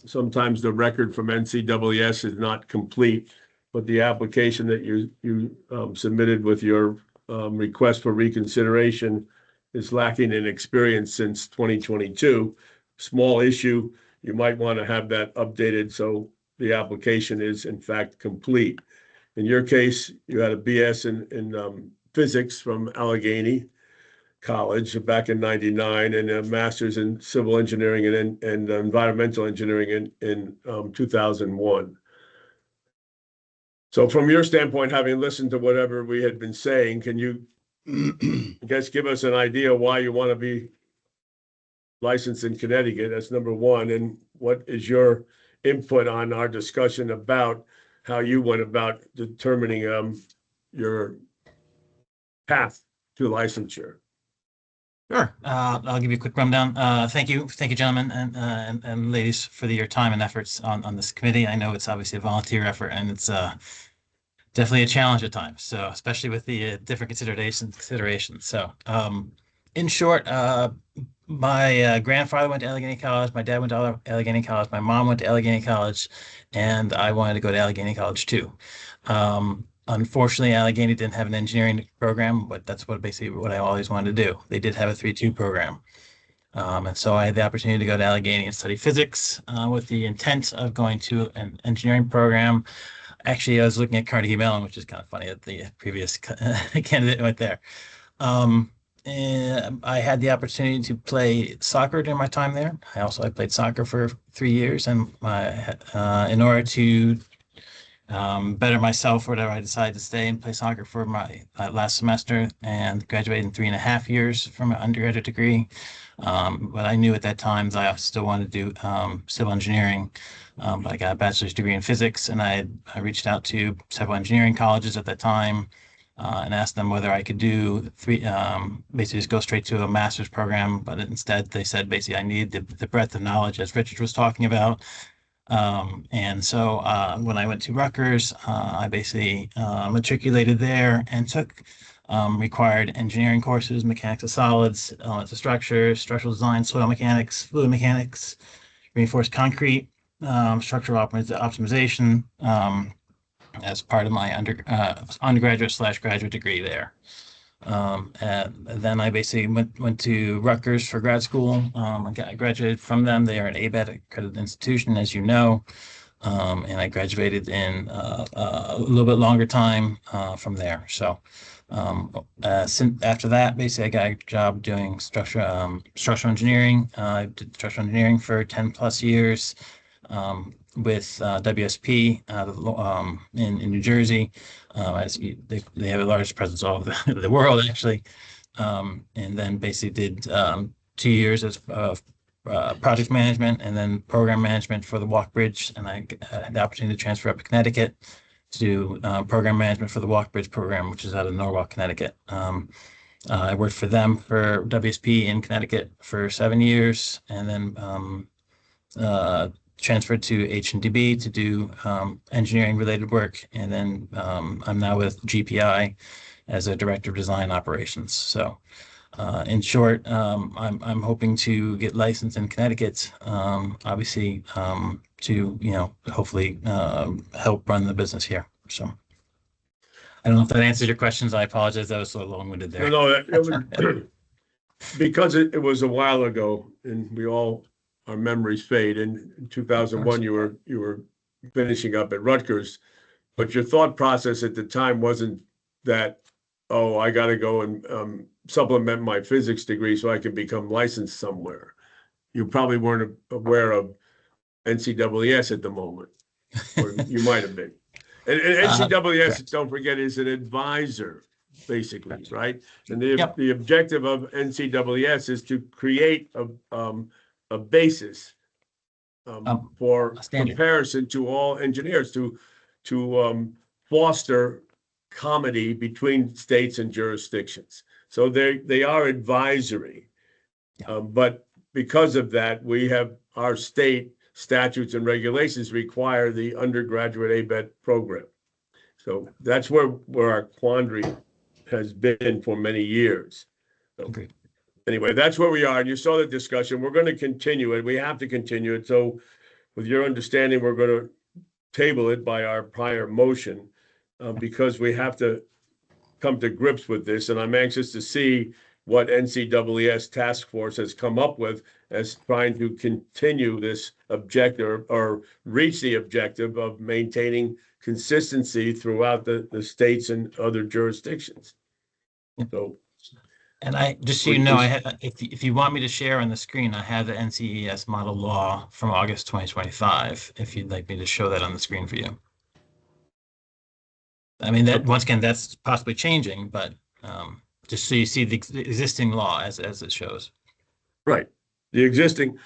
sometimes the record from NCEES is not complete, but the application that you submitted with your request for reconsideration is lacking in experience since 2022. Small issue. You might want to have that updated so the application is in fact complete. In your case, you had a BS in physics from Allegheny College back in '99 and a master's in civil engineering and environmental engineering in 2001. So from your standpoint, having listened to whatever we had been saying, can you I guess give us an idea why you want to be licensed in Connecticut? That's number one. And what is your input on our discussion about how you went about determining your path to licensure? Sure. I'll give you a quick rundown. Thank you, gentlemen and ladies, for your time and efforts on this committee. I know it's obviously a volunteer effort, and it's definitely a challenge at times. So, especially with the different considerations. So, in short, my grandfather went to Allegheny College. My dad went to Allegheny College. My mom went to Allegheny College, and I wanted to go to Allegheny College too. Unfortunately, Allegheny didn't have an engineering program, but that's basically what I always wanted to do. They did have a 3-2 program. And so I had the opportunity to go to Allegheny and study physics with the intent of going to an engineering program. Actually, I was looking at Carnegie Mellon, which is kind of funny that the previous candidate went there. And I had the opportunity to play soccer during my time there. I played soccer for 3 years, and in order to better myself or whatever, I decided to stay and play soccer for my last semester and graduated in 3.5 years from an undergraduate degree. But I knew at that time that I still wanted to do civil engineering. But I got a bachelor's degree in physics, and I reached out to several engineering colleges at that time and asked them whether I could do basically just go straight to a master's program. But instead, they said basically I needed the breadth of knowledge, as Richard was talking about. And so when I went to Rutgers, I basically matriculated there and took required engineering courses, mechanics of solids, elements of structure, structural design, soil mechanics, fluid mechanics, reinforced concrete, structural optimization as part of my undergraduate/graduate degree there. And then I basically went to Rutgers for grad school. I graduated from them. They are an ABET accredited institution, as you know. And I graduated in a little bit longer time from there. So after that, basically, I got a job doing structural engineering. I did structural engineering for 10 plus years with WSP in New Jersey. They have the largest presence all over the world, actually. And then basically did 2 years of project management and then program management for the Walk Bridge. And I had the opportunity to transfer up to Connecticut to do program management for the Walk Bridge program, which is out of Norwalk, Connecticut. I worked for them for WSP in Connecticut for 7 years, and then transferred to H&DB to do engineering related work. And then I'm now with GPI as a director of design operations. So in short, I'm hoping to get licensed in Connecticut, obviously, to, hopefully help run the business here. So I don't know if that answers your questions. I apologize. That was so long-winded there. No, it was because it was a while ago, and our memories fade. In 2001, you were finishing up at Rutgers, but your thought process at the time wasn't that, oh, I got to go and supplement my physics degree so I can become licensed somewhere. You probably weren't aware of NCAAS at the moment, or you might have been. And NCAAS, don't forget, is an advisor, basically, right? And the objective of NCAAS is to create a basis for comparison to all engineers, to foster comity between states and jurisdictions. So they are advisory. But because of that, we have our state statutes and regulations require the undergraduate ABET program. So that's where our quandary has been for many years. So, anyway, that's where we are. And you saw the discussion. We're going to continue it. We have to continue it. So with your understanding, we're going to table it by our prior motion because we have to come to grips with this. And I'm anxious to see what NCAAS task force has come up with as trying to continue this objective or reach the objective of maintaining consistency throughout the states and other jurisdictions. So, and just so you know, if you want me to share on the screen, I have the NCES model law from August 2025, if you'd like me to show that on the screen for you. I mean, that once again, that's possibly changing, but just so you see the existing law as it shows. Right. The existing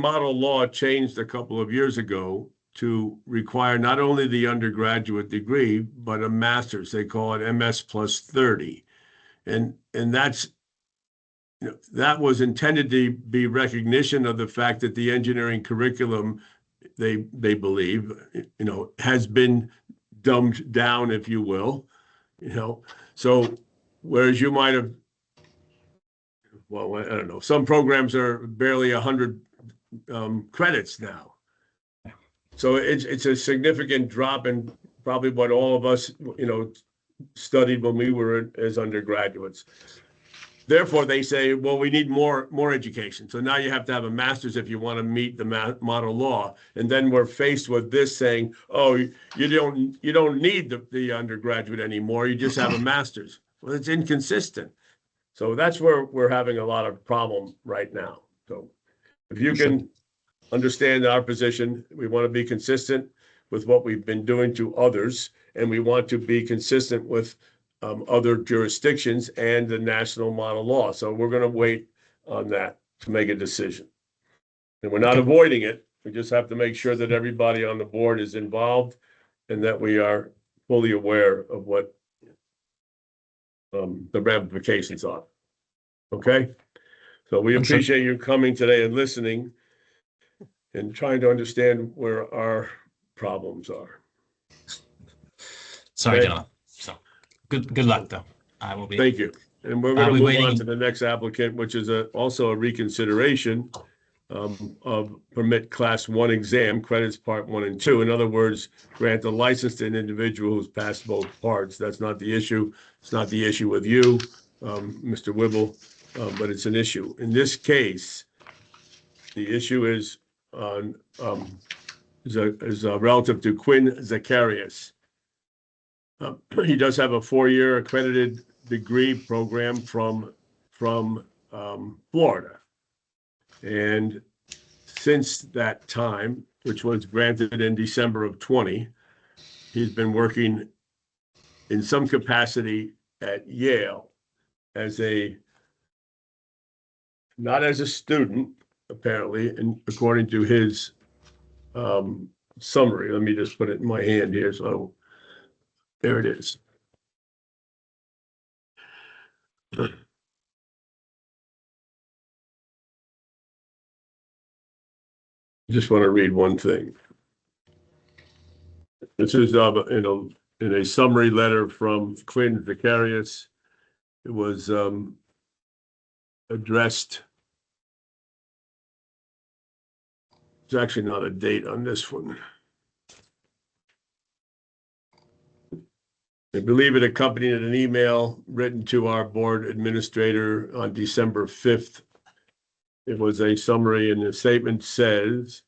model law changed a couple of years ago to require not only the undergraduate degree, but a master's. They call it MS plus 30. And that's that was intended to be recognition of the fact that the engineering curriculum, they believe, has been dumbed down, if you will, So whereas you might have, well, I don't know, some programs are barely 100 credits now. So it's a significant drop in probably what all of us, studied when we were as undergraduates. Therefore, they say, well, we need more education. So now you have to have a master's if you want to meet the model law. And then we're faced with this saying, oh, you don't need the undergraduate anymore. You just have a master's. Well, it's inconsistent. So that's where we're having a lot of problem right now. So if you can understand our position, we want to be consistent with what we've been doing to others, and we want to be consistent with other jurisdictions and the national model law. So we're going to wait on that to make a decision. And we're not avoiding it. We just have to make sure that everybody on the board is involved and that we are fully aware of what the ramifications are. Okay? So we appreciate you coming today and listening and trying to understand where our problems are. Sorry, Okay. gentlemen. So good luck though. I will be. Thank you. And we're I'll going to be move waiting. on to the next applicant, which is also a reconsideration of permit class 1 exam, credits part 1 and 2. In other words, grant a license to an individual who's passed both parts. That's not the issue. It's not the issue with you, Mr. Whibble, but it's an issue. In this case, the issue is on is relative to Quinn Zacharias. He does have a 4-year accredited degree program from Florida. And since that time, which was granted in December of 20, he's been working in some capacity at Yale as not as a student, apparently, and according to his summary. Let me just put it in my hand here. So there it is. Just want to read one thing. This is in a summary letter from Quinn Zacharias. It was addressed. There's actually not a date on this one. I believe it accompanied an email written to our board administrator on December 5th. It was a summary, and the statement says,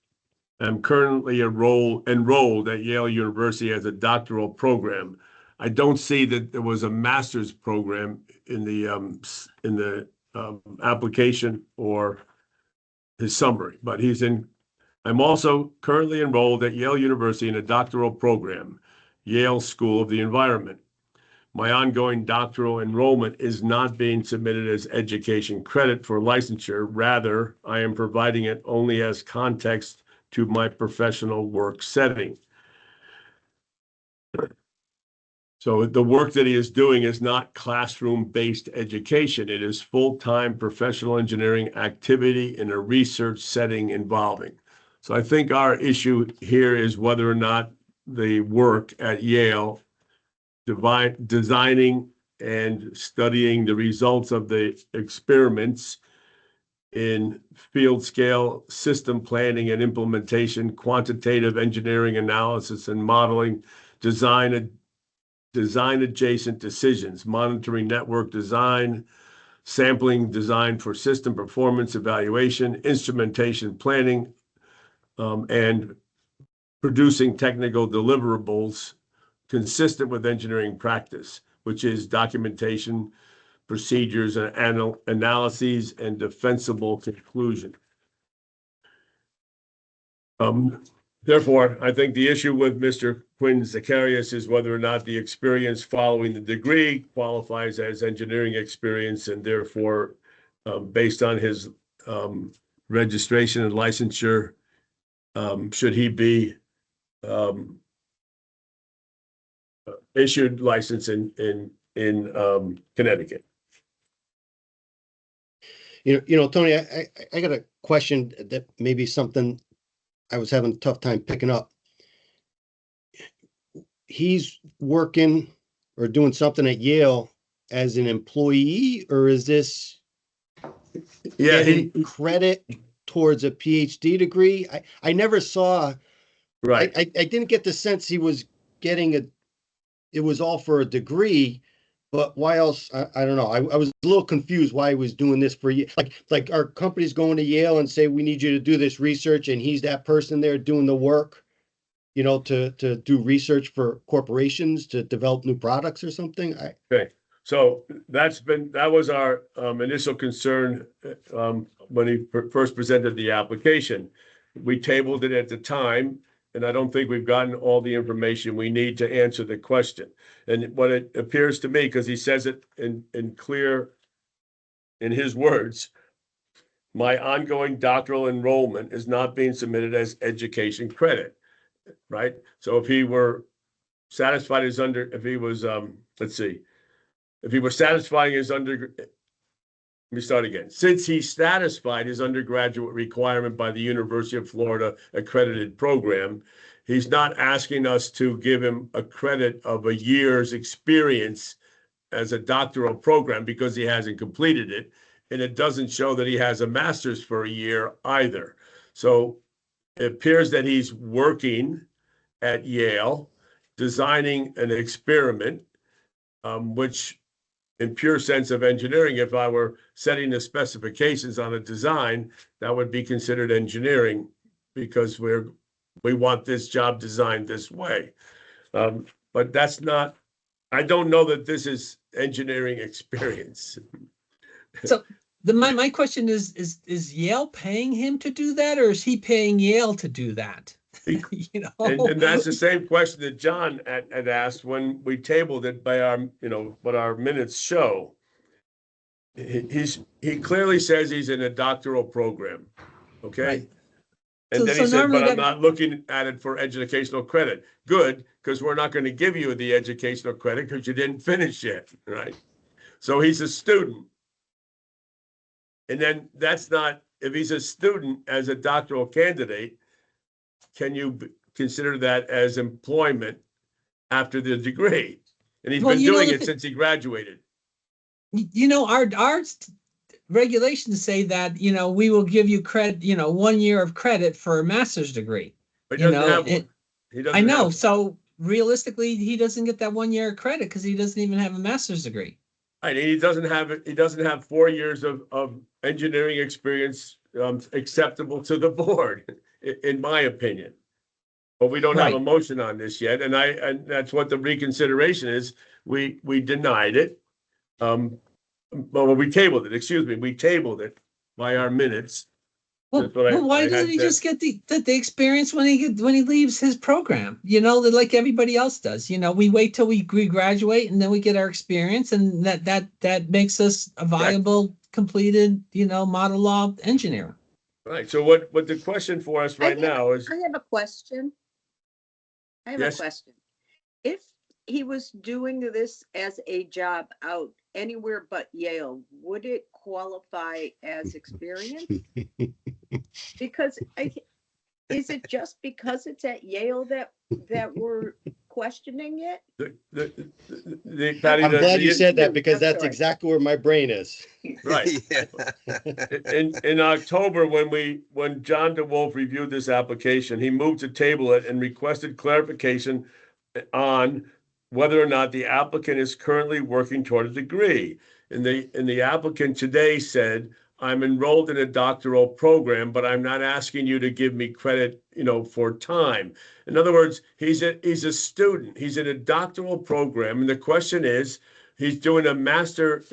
I'm currently enrolled at Yale University as a doctoral program. I don't see that there was a master's program in the application or his summary, but I'm also currently enrolled at Yale University in a doctoral program, Yale School of the Environment. My ongoing doctoral enrollment is not being submitted as education credit for licensure. Rather, I am providing it only as context to my professional work setting. So the work that he is doing is not classroom-based education. It is full-time professional engineering activity in a research setting involving. So I think our issue here is whether or not the work at Yale, designing and studying the results of the experiments in field scale system planning and implementation, quantitative engineering analysis and modeling, design adjacent decisions, monitoring network design, sampling design for system performance evaluation, instrumentation planning, and producing technical deliverables consistent with engineering practice, which is documentation, procedures, and analyses, and defensible conclusion. Therefore, I think the issue with Mr. Quinn Zacharias is whether or not the experience following the degree qualifies as engineering experience, and therefore, based on his registration and licensure, should he be issued license in Connecticut. Tony, I got a question that maybe something I was having a tough time picking up. He's working or doing something at Yale as an employee, or is this Yeah, getting credit towards a PhD degree? I never saw, right. I didn't get the sense he was getting it was all for a degree, but why else? I don't know. I was a little confused why he was doing this for you. Like our company's going to Yale and say, we need you to do this research, and he's that person there doing the work, to do research for corporations to develop new products or something. Okay, so that was our initial concern when he first presented the application. We tabled it at the time, and I don't think we've gotten all the information we need to answer the question. And what it appears to me, because he says it in clear, in his words, my ongoing doctoral enrollment is not being submitted as education credit, right? So if he were satisfied if he was, let's see, if he was satisfying his let me start again. Since he satisfied his undergraduate requirement by the University of Florida accredited program, he's not asking us to give him a credit of a year's experience as a doctoral program because he hasn't completed it. And it doesn't show that he has a master's for a year either. So it appears that he's working at Yale, designing an experiment, which in pure sense of engineering, if I were setting the specifications on a design, that would be considered engineering because we want this job designed this way. But that's not, I don't know that this is engineering experience. So my question is Yale paying him to do that, or is he paying Yale to do that? And that's the same question that John had asked when we tabled it by what our minutes show. He clearly says he's in a doctoral program, okay? Right. And then So he said, normally but I'm that- not looking at it for educational credit. Good, because we're not going to give you the educational credit because you didn't finish yet, right? So he's a student. And then if he's a student as a doctoral candidate, can you consider that as employment after the degree? And he's been doing it since he graduated. Our regulations say that, we will give you credit, 1 year of credit for a master's degree. But he doesn't have one. He doesn't I know. have So realistically, he doesn't get that 1 year of credit because he doesn't even have a master's degree. Right, and he doesn't have 4 years of engineering experience acceptable to the board, in my opinion. But we don't have a Right. motion on this yet, and that's what the reconsideration is. We denied it. Well, we tabled it, excuse me, we tabled it by our minutes. Well, That's what I why had doesn't he said. just get the experience when he leaves his program? Like everybody else does. We wait till we graduate and then we get our experience, and that makes us a viable, completed, model law engineer. Right, so what the question for us right now is, I have a question. I have a Yes. question. If he was doing this as a job out anywhere but Yale, would it qualify as experience? Because is it just because it's at Yale that we're questioning it? Patty, I'm glad you said that because I'm that's sorry. exactly where my brain is. Right. Yeah. In October, when John DeWolf reviewed this application, he moved to table it and requested clarification on whether or not the applicant is currently working toward a degree. And the applicant today said, I'm enrolled in a doctoral program, but I'm not asking you to give me credit, for time. In other words, he's a student. He's in a doctoral program, and the question is, he's doing a master.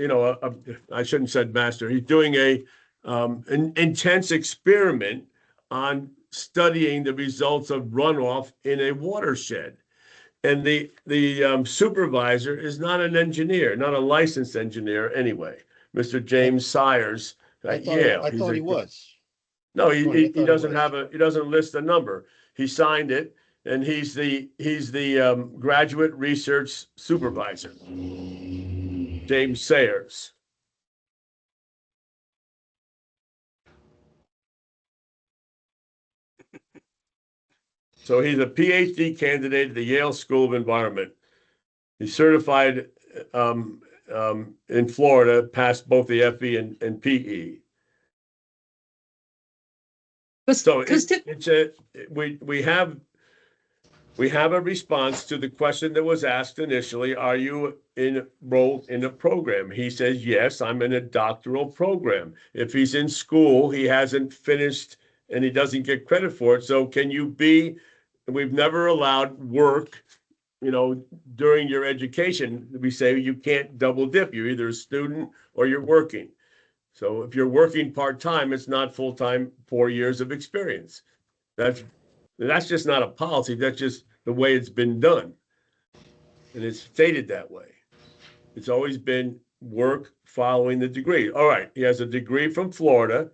I shouldn't have said master. He's doing an intense experiment on studying the results of runoff in a watershed. And the supervisor is not an engineer, not a licensed engineer anyway. Mr. James Sayers at Yale. I thought he was. No, I he thought he doesn't was. he doesn't list a number. He signed it, and he's the graduate research supervisor, James Sayers. So he's a PhD candidate at the Yale School of Environment. He's certified in Florida, passed both the FE and PE. So it's we have a response to the question that was asked initially, are you enrolled in a program? He says, yes, I'm in a doctoral program. If he's in school, he hasn't finished and he doesn't get credit for it. So can you be, we've never allowed work, during your education. We say you can't double dip. You're either a student or you're working. So if you're working part-time, it's not full-time, 4 years of experience. That's just not a policy. That's just the way it's been done. And it's stated that way. It's always been work following the degree. All right, he has a degree from Florida,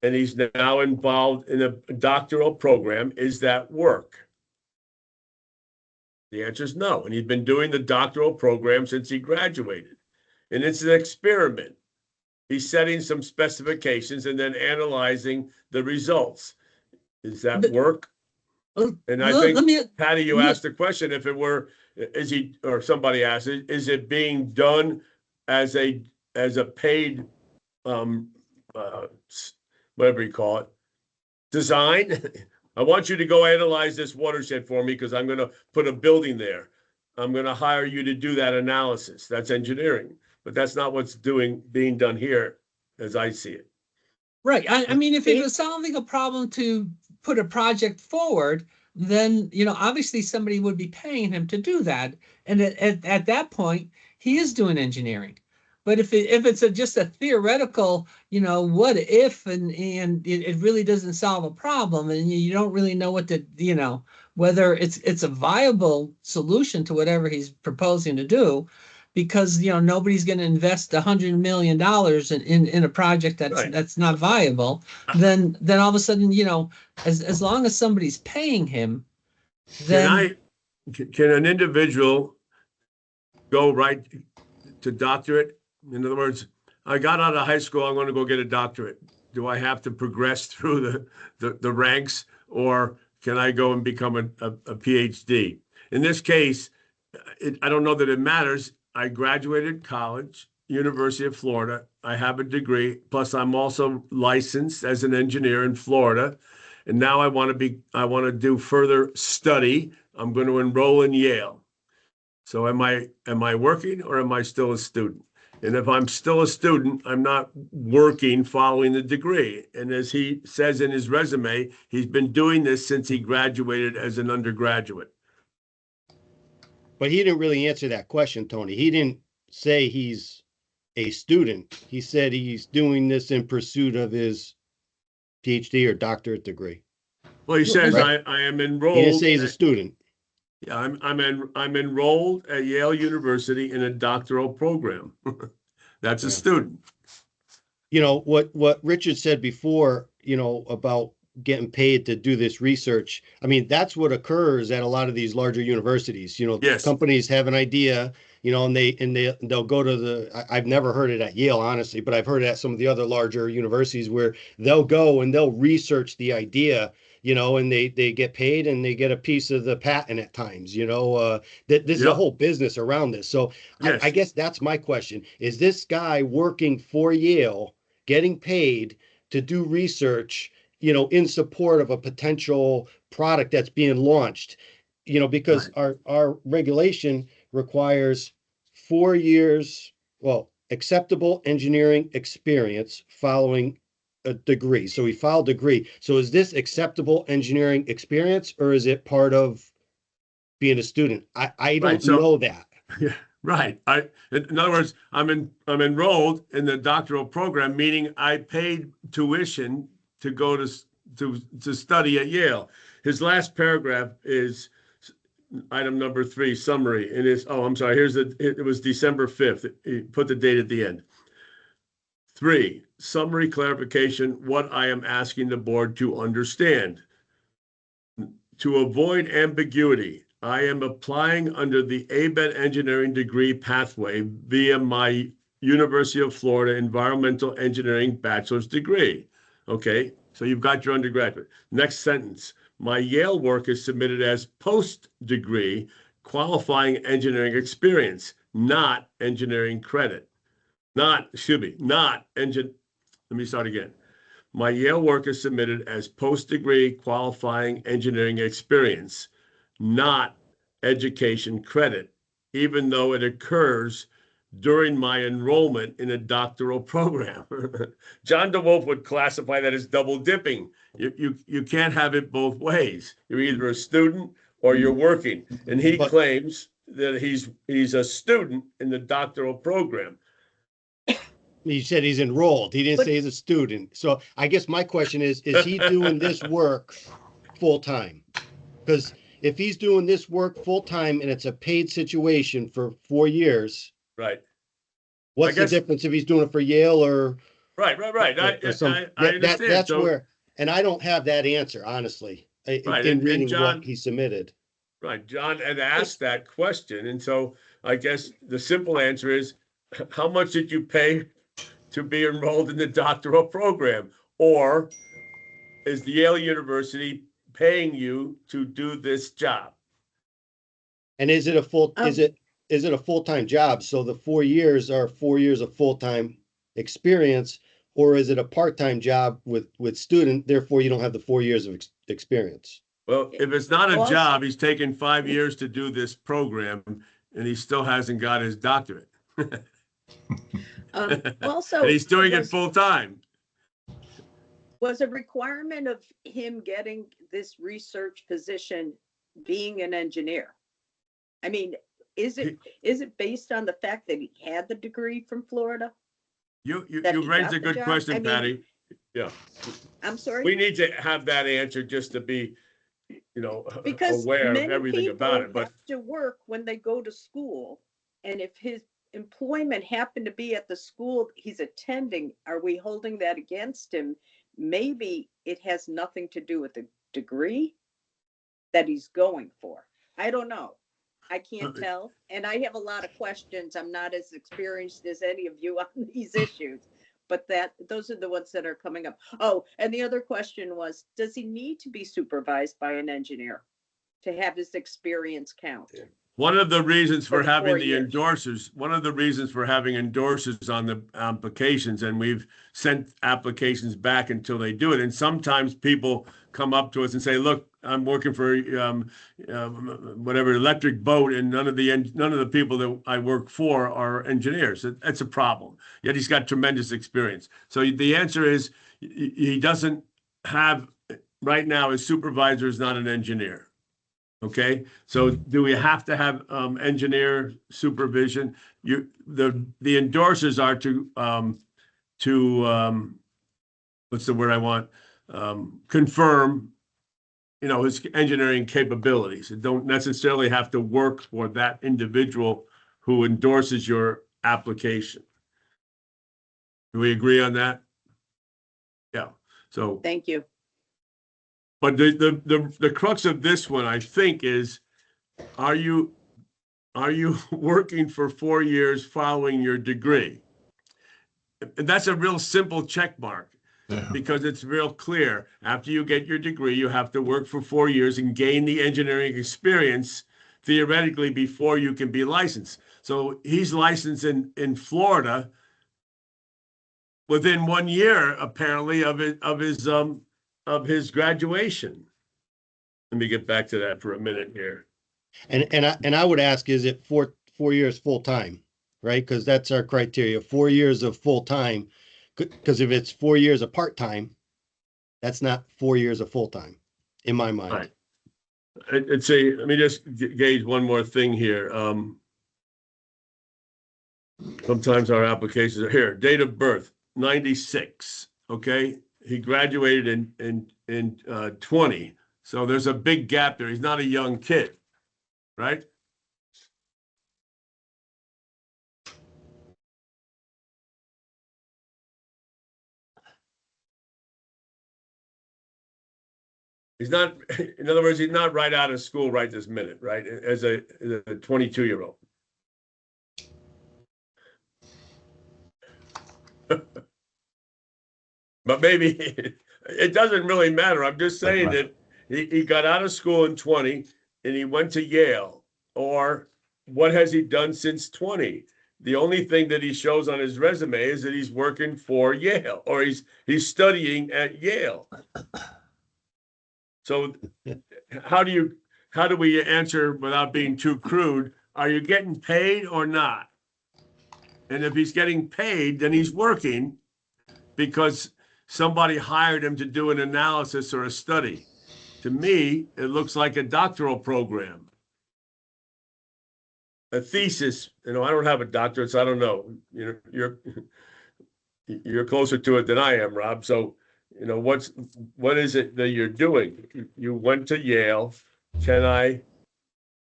and he's now involved in a doctoral program. Is that work? The answer is no. And he's been doing the doctoral program since he graduated. And it's an experiment. He's setting some specifications and then analyzing the results. Is that work? And I think, Patty, you asked the question, if it were, is he, or somebody asked, is it being done as a paid, whatever you call it, design? I want you to go analyze this watershed for me because I'm going to put a building there. I'm going to hire you to do that analysis. That's engineering, but that's not what's being done here as I see it. Right. I mean, if it was solving a problem to put a project forward, then, obviously somebody would be paying him to do that. And at that point, he is doing engineering. But if it's just a theoretical, what if, and it really doesn't solve a problem, and you don't really know what to, whether it's a viable solution to whatever he's proposing to do, because nobody's going to invest $100 million in a project that's not viable. Then all of a sudden, as long as somebody's paying him, then can an individual go right to doctorate? In other words, I got out of high school, I'm going to go get a doctorate. Do I have to progress through the ranks, or can I go and become a PhD? In this case, I don't know that it matters. I graduated college, University of Florida. I have a degree, plus I'm also licensed as an engineer in Florida. And now I want to do further study. I'm going to enroll in Yale. So am I working, or am I still a student? And if I'm still a student, I'm not working following the degree. And as he says in his resume, he's been doing this since he graduated as an undergraduate. But he didn't really answer that question, Tony. He didn't say he's a student. He said he's doing this in pursuit of his PhD or doctorate degree. Well, he says, right. I am enrolled. He didn't say he's a student. Yeah, I'm enrolled at Yale University in a doctoral program. That's a student. What Richard said before, about getting paid to do this research. I mean, that's what occurs at a lot of these larger universities. Yes. Companies have an idea, and they'll go to I've never heard it at Yale, honestly, but I've heard it at some of the other larger universities where they'll go and they'll research the idea, and they get paid and they get a piece of the patent at times, that this is a whole business around this. So yes. I guess that's my question. Is this guy working for Yale, getting paid to do research, in support of a potential product that's being launched, because our regulation requires 4 years, acceptable engineering experience following a degree. So he filed a degree. So is this acceptable engineering experience, or is it part of being a student? I don't know that. Yeah, right. In other words, I'm enrolled in the doctoral program, meaning I paid tuition to go to study at Yale. His last paragraph is item number 3, summary. And it was December 5th. He put the date at the end. 3, summary clarification, what I am asking the board to understand. To avoid ambiguity, I am applying under the ABET engineering degree pathway via my University of Florida environmental engineering bachelor's degree. Okay, so you've got your undergraduate. Next sentence, My Yale work is submitted as post-degree qualifying engineering experience, not engineering credit. Not engine. Let me start again. My Yale work is submitted as post-degree qualifying engineering experience, not education credit, even though it occurs during my enrollment in a doctoral program. John DeWolf would classify that as double dipping. You can't have it both ways. You're either a student or you're working. And he But- claims that he's a student in the doctoral program. He said he's enrolled. He didn't But- say he's a student. So I guess my question is he doing this work full-time? Because if he's doing this work full-time and it's a paid situation for 4 years, Right, what's the guess- difference if he's doing it for Yale or? right. or some- I that- understand. That's So- where, and I don't have that answer, honestly, Right, in and reading John- what he submitted. Right, John had asked that question, and so I guess the simple answer is, how much did you pay to be enrolled in the doctoral program? Or is the Yale University paying you to do this job? And is it a full, Um, is it a full-time job? So the 4 years are 4 years of full-time experience? Or is it a part-time job with student, therefore you don't have the 4 years of experience? Well, if it's not a Also- job, he's taken 5 years to do this program, and he still hasn't got his doctorate. Also. And he's doing it was- full time. Was a requirement of him getting this research position being an engineer? I mean, is it based on the fact that he had the degree from Florida? You That he raised got a the good job? question, I mean- Patty. Yeah, I'm sorry? we need to have that answer just to be, Because aware of many everything people about it, but have to work when they go to school. And if his employment happened to be at the school he's attending, are we holding that against him? Maybe it has nothing to do with the degree that he's going for. I don't know. I can't tell. And I have a lot of questions. I'm not as experienced as any of you on these issues. But those are the ones that are coming up. Oh, and the other question was, does he need to be supervised by an engineer to have his experience count? one of the reasons for For the having 4 the years. endorsers, one of the reasons for having endorsers on the applications, and we've sent applications back until they do it. And sometimes people come up to us and say, look, I'm working for whatever electric boat, and none of the people that I work for are engineers. That's a problem. Yet he's got tremendous experience. So the answer is he doesn't have, right now, his supervisor is not an engineer. Okay, so do we have to have engineer supervision? The endorsers are to what's the word I want? Confirm, his engineering capabilities. It don't necessarily have to work for that individual who endorses your application. Do we agree on that? Yeah, so. Thank you. But the crux of this one, I think, is, are you working for 4 years following your degree? And that's a real simple check mark, Yeah. because it's real clear. After you get your degree, you have to work for 4 years and gain the engineering experience theoretically before you can be licensed. So he's licensed in Florida within 1 year, apparently, of his graduation. Let me get back to that for a minute here. And I would ask, is it 4 years full-time, right? Because that's our criteria, 4 years of full-time. Because if it's 4 years of part-time, that's not 4 years of full-time, in my mind. Right. I'd say, let me just gauge one more thing here. Sometimes our applications are here. Date of birth, 96. Okay, he graduated in 20. So there's a big gap there. He's not a young kid, right? He's not, in other words, he's not right out of school right this minute, right? As a 22-year-old. But maybe it doesn't really matter. I'm just saying that He got out of school in 20 and he went to Yale. Or what has he done since 20? The only thing that he shows on his resume is that he's working for Yale or he's studying at Yale. So how do we answer without being too crude? Are you getting paid or not? And if he's getting paid, then he's working because somebody hired him to do an analysis or a study. To me, it looks like a doctoral program. A thesis, I don't have a doctorate, so I don't know. You're closer to it than I am, Rob. So, what is it that you're doing? You went to Yale. Can I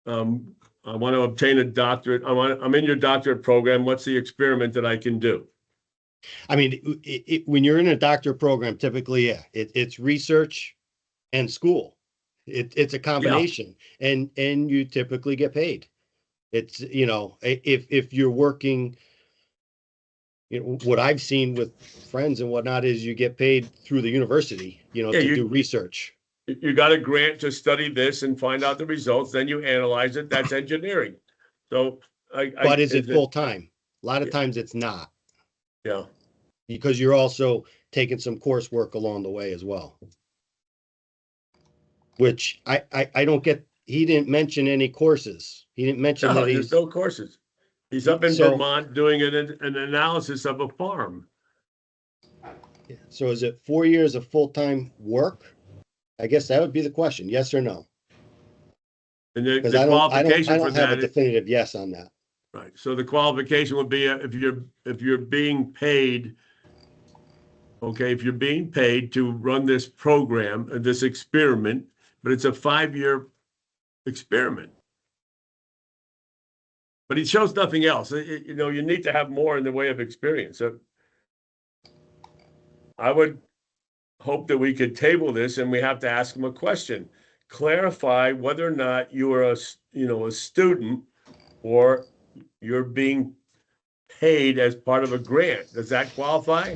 want to obtain a doctorate. I'm in your doctorate program. What's the experiment that I can do? I mean, when you're in a doctorate program, typically, yeah, it's research and school. It's a combination, and you typically get paid. It's, if you're working, what I've seen with friends and whatnot is you get paid through the university, to do research. You got a grant to study this and find out the results, then you analyze it. That's engineering. So, but is it full time? A lot of times it's not. Yeah. Because you're also taking some coursework along the way as well. Which I don't get. He didn't mention any courses. He didn't mention that there's no courses. He's up in Vermont doing an analysis of a farm. So is it 4 years of full-time work? I guess that would be the question. Yes or no? And the Because I qualification don't for have a that, definitive yes on that. right? So the qualification would be if you're being paid. Okay, if you're being paid to run this program, this experiment, but it's a 5-year experiment. But it shows nothing else. You need to have more in the way of experience. So I would hope that we could table this and we have to ask them a question. Clarify whether or not you are a student or you're being paid as part of a grant. Does that qualify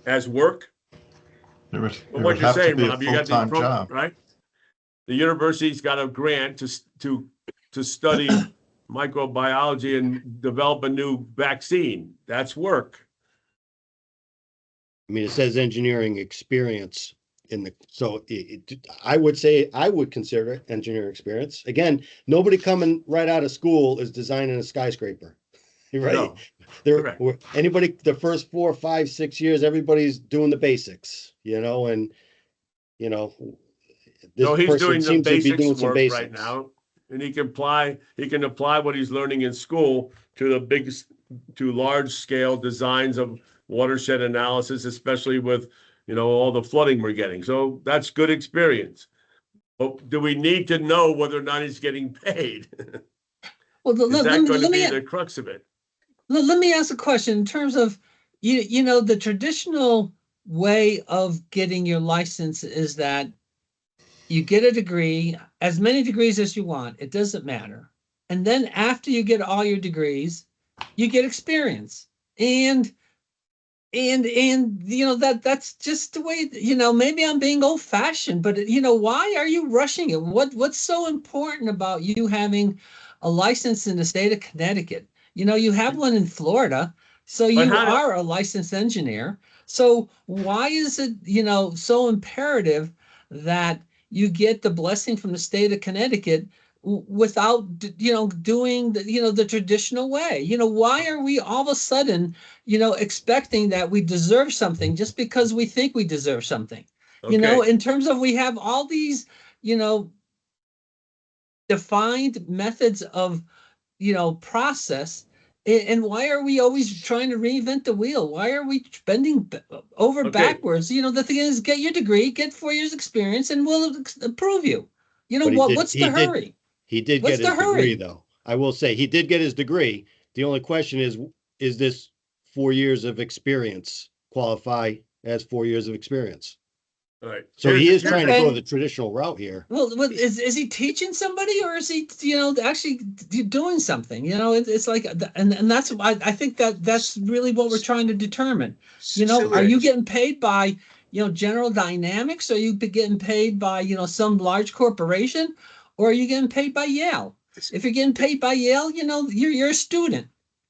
as work? It would What you're have to saying, be a Rob, you got the full-time job. right? The university's got a grant to study microbiology and develop a new vaccine. That's work. I mean, it says engineering experience I would say I would consider it engineering experience. Again, nobody coming right out of school is designing a skyscraper, right? No, anybody, the first 4, 5, 6 years, everybody's doing the basics, and this So he's person doing the seems to be doing basics some work basics right now, and he can apply what he's learning in school to large scale designs of watershed analysis, especially with all the flooding we're getting. So that's good experience. But do we need to know whether or not he's getting paid? Well, Is that going to be the crux of it? Let me ask a question in terms of, the traditional way of getting your license is that you get a degree, as many degrees as you want, it doesn't matter. And then after you get all your degrees, you get experience. And that's just the way, maybe I'm being old fashioned, but why are you rushing it? What's so important about you having a license in the state of Connecticut? You have one in Florida, so you are a licensed engineer. So why is it, so imperative that you get the blessing from the state of Connecticut without, doing the traditional way? Why are we all of a sudden, expecting that we deserve something just because we think we deserve something? Okay. In terms of, we have all these, defined methods of, process. And why are we always trying to reinvent the wheel? Why are we bending over backwards? The thing is, get your degree, get 4 years experience, and we'll approve you. What's the hurry? He did get his degree, though. I will say he did get his degree. The only question is this 4 years of experience qualify as 4 years of experience? All right. So he is trying to go the traditional route here. Well, is he teaching somebody, or is he, actually doing something? It's like, and that's why I think that's really what we're trying to determine. Are you getting paid by, General Dynamics? Are you getting paid by, some large corporation? Or are you getting paid by Yale? If you're getting paid by Yale, you're a student.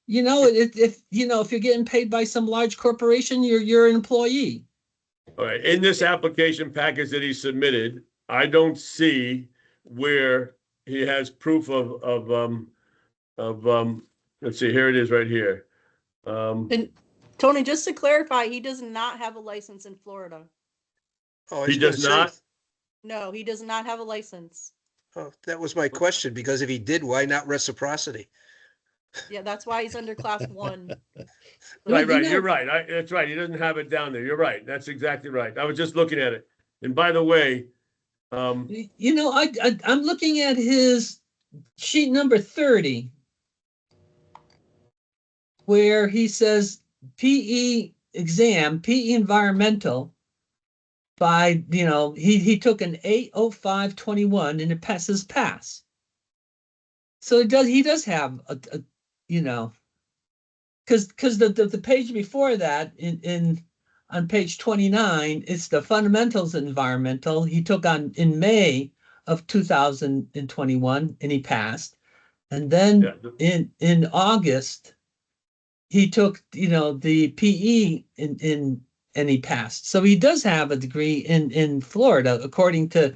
If you're getting paid by some large corporation, you're an employee. All right, in this application package that he submitted, I don't see where he has proof let's see, here it is right here. And Tony, just to clarify, he does not have a license in Florida. Oh, I He was gonna does say- not? No, he does not have a license. Oh, that was my question, because if he did, why not reciprocity? Yeah, that's why he's under class 1. Right, you right, know- you're right. That's right. He doesn't have it down there. You're right. That's exactly right. I was just looking at it. And by the way, I'm looking at his sheet number 30, where he says PE exam, PE environmental by, he took an 80521 and it passes pass. So he does have because the page before that on page 29, it's the fundamentals environmental. He took on in May of 2021 and he passed. And then in August, he took, the PE and he passed. So he does have a degree in Florida, according to,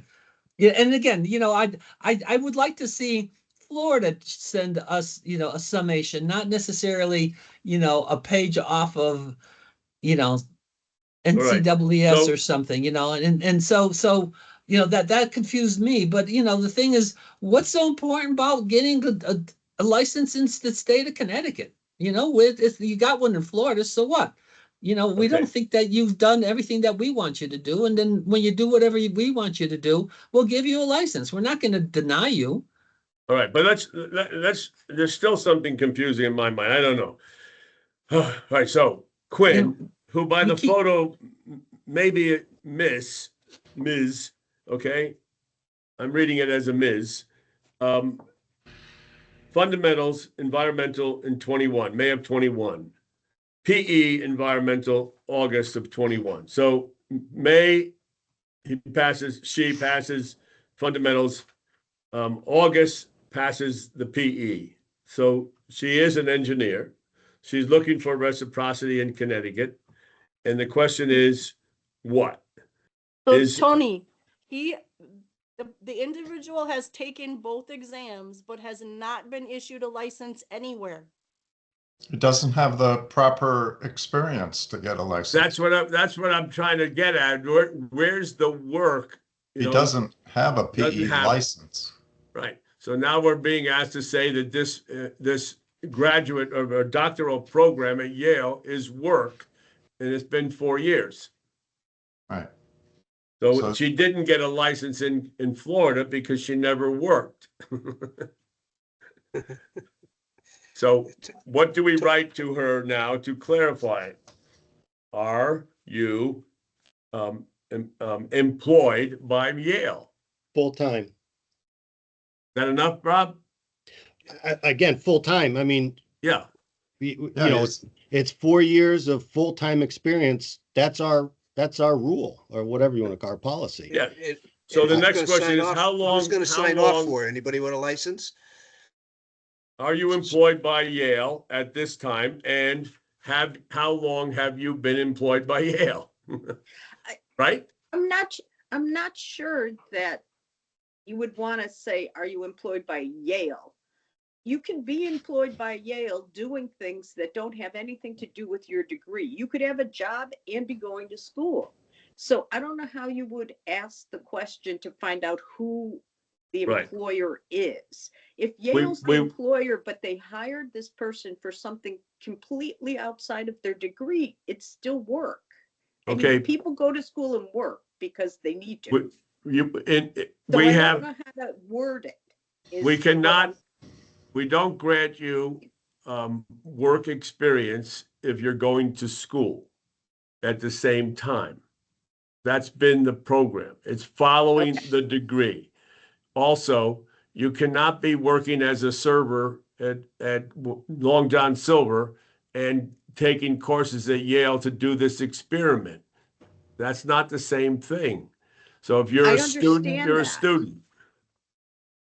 and again, I would like to see Florida send us, a summation, not necessarily, a page off of, NCWS So- or something, and so that confused me. But the thing is, what's so important about getting a license in the state of Connecticut? If you got one in Florida, so what? We Okay. don't think that you've done everything that we want you to do, and then when you do whatever we want you to do, we'll give you a license. We're not going to deny you. all right, but there's still something confusing in my mind. I don't know. All right, so Quinn, who by we the keep- photo, maybe Ms., okay? I'm reading it as a Ms. Fundamentals, environmental in 21, May of 21. PE, environmental, August of 21. So May, she passes fundamentals. August passes the PE. So she is an engineer. She's looking for reciprocity in Connecticut. And the question is, what? So Tony, the individual has taken both exams, but has not been issued a license anywhere. He doesn't have the proper experience to get a license. That's what I'm trying to get at. Where's the work? He doesn't have a doesn't PE have it. license. Right. So now we're being asked to say that this graduate of a doctoral program at Yale is work, and it's been 4 years. Right. So she didn't get a license in Florida because she never worked. So what do we write to her now to clarify? Are you employed by Yale? Full-time. That enough, Rob? Again, full-time. I mean, Yeah. it's 4 years of full-time experience. That's our rule, or whatever you want to call our policy. Yeah. So the Who's next gonna question sign is, off- how long? Who's going to how sign long off for it? Anybody with a license? Are you employed by Yale at this time? And how long have you been employed by Yale? Right? I'm not sure that you would want to say, are you employed by Yale? You can be employed by Yale doing things that don't have anything to do with your degree. You could have a job and be going to school. So I don't know how you would ask the question to find out who the Right. employer is. If Yale's the employer, but they hired this person for something completely outside of their degree, it's still work. I mean, Okay. people go to school and work because they need to. We So I don't know how to word it. is we what cannot, I'm- we don't grant you work experience if you're going to school at the same time. That's been the program. It's following the degree. Also, you cannot be working as a server at Long John Silver and taking courses at Yale to do this experiment. That's not the same thing. So if you're I a student, understand you're a that. student.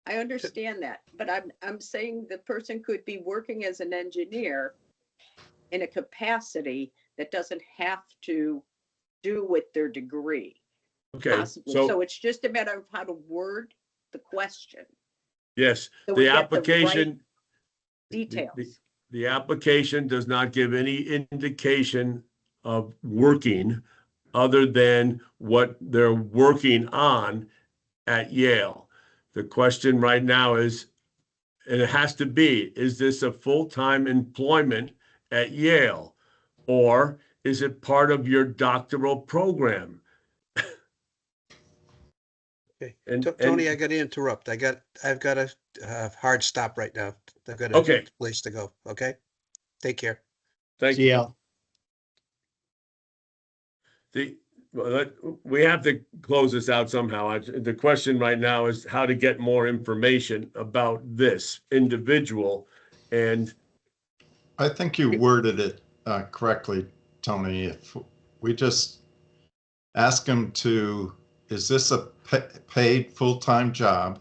I understand that, but I'm saying the person could be working as an engineer in a capacity that doesn't have to do with their degree, Okay, possibly. so So it's just a matter of how to word the question. yes, So we the get the right application, details. the application does not give any indication of working other than what they're working on at Yale. The question right now is, and it has to be, is this a full-time employment at Yale? Or is it part of your doctoral program? Okay. And Tony, I got to interrupt. I've got a hard stop right now. I've got a okay, place to go. Okay. Take care. thank See you. ya. We have to close this out somehow. The question right now is how to get more information about this individual. And I think you worded it correctly, Tony. If we just ask him to, is this a paid full-time job?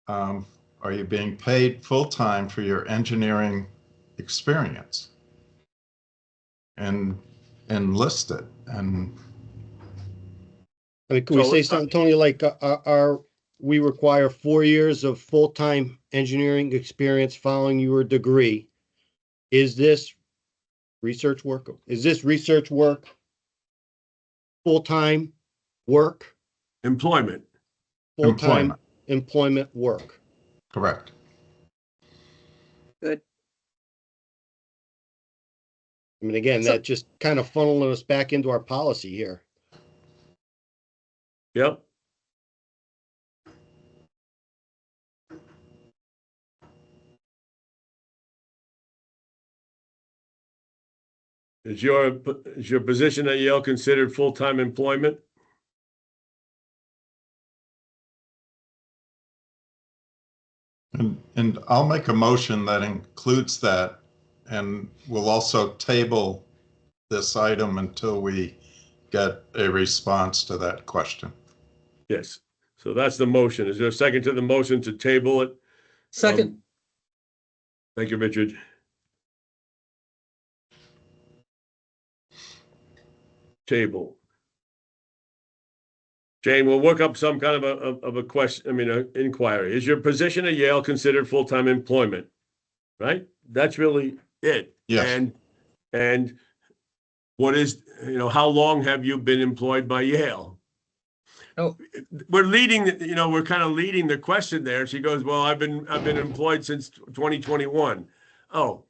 Are you being paid full-time for your engineering experience? And list it. And I mean, can we So, say something, Tony, like, we require 4 years of full-time engineering experience following your degree. Is this research work? Is this research work? Full-time work, employment. full-time employment, employment work. correct. Good. I mean, again, So- that just kind of funneling us back into our policy here. Yep. Is your position at Yale considered full-time employment? And I'll make a motion that includes that, and we'll also table this item until we get a response to that question. Yes. So that's the motion. Is there a second to the motion to table it? Second, Thank you, Richard. Table. Jane, we'll work up some kind of a question, I mean, an inquiry. Is your position at Yale considered full-time employment? Right? That's really it. Yes. And what is, how long have you been employed by Yale? Oh. We're leading, we're kind of leading the question there. She goes, well, I've been employed since 2021. Oh,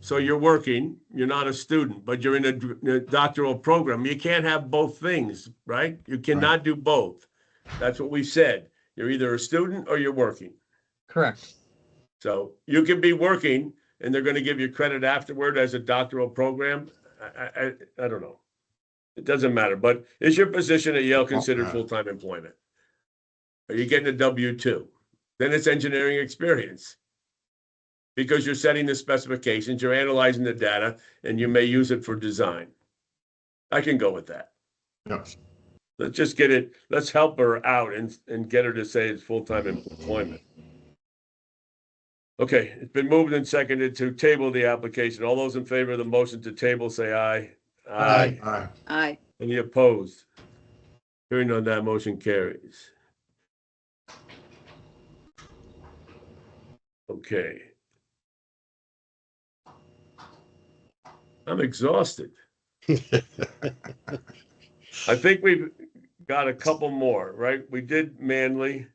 so you're working, you're not a student, but you're in a doctoral program. You can't have both things, right? You cannot do both. That's what we said. You're either a student or you're working. correct. So you can be working and they're going to give you credit afterward as a doctoral program. I don't know. It doesn't matter, but is your position at Yale considered full-time employment? Are you getting a W-2? Then it's engineering experience. Because you're setting the specifications, you're analyzing the data, and you may use it for design. I can go with that. Yeah. Let's just get it, let's help her out and get her to say it's full-time employment. Okay, it's been moved and seconded to table the application. All those in favor of the motion to table, say aye. Aye. Aye. Any opposed? Hearing none, that motion carries. Okay. I'm exhausted. I think we've got a couple more, right? We did Manley.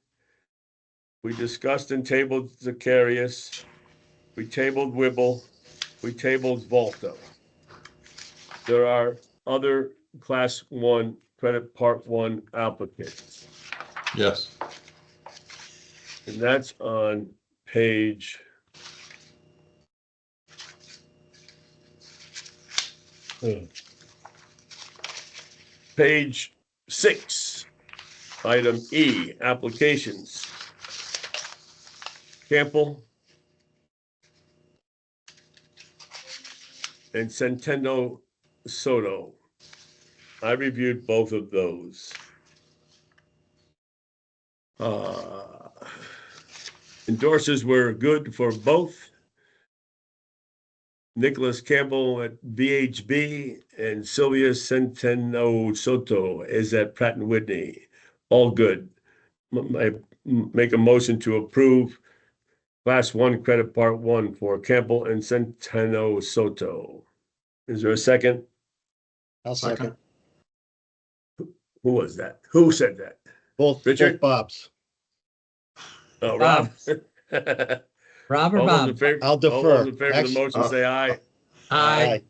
We discussed and tabled Zacharias. We tabled Whibble. We tabled Volto. There are other Class 1 Credit Part 1 applicants. Yes. And that's on page page 6, item E, applications. Campbell and Centeno Soto. I reviewed both of those. Endorsers were good for both. Nicholas Campbell at VHB and Sylvia Centeno Soto is at Pratt and Whitney. All good. I make a motion to approve Class 1 Credit Part 1 for Campbell and Centeno Soto. Is there a second? I'll second. Who was that? Who said that? Both Richard? Bobs. Oh, Rob. Rob or All those in Bob? favor? I'll All those defer. in favor of the motion, say aye. Aye.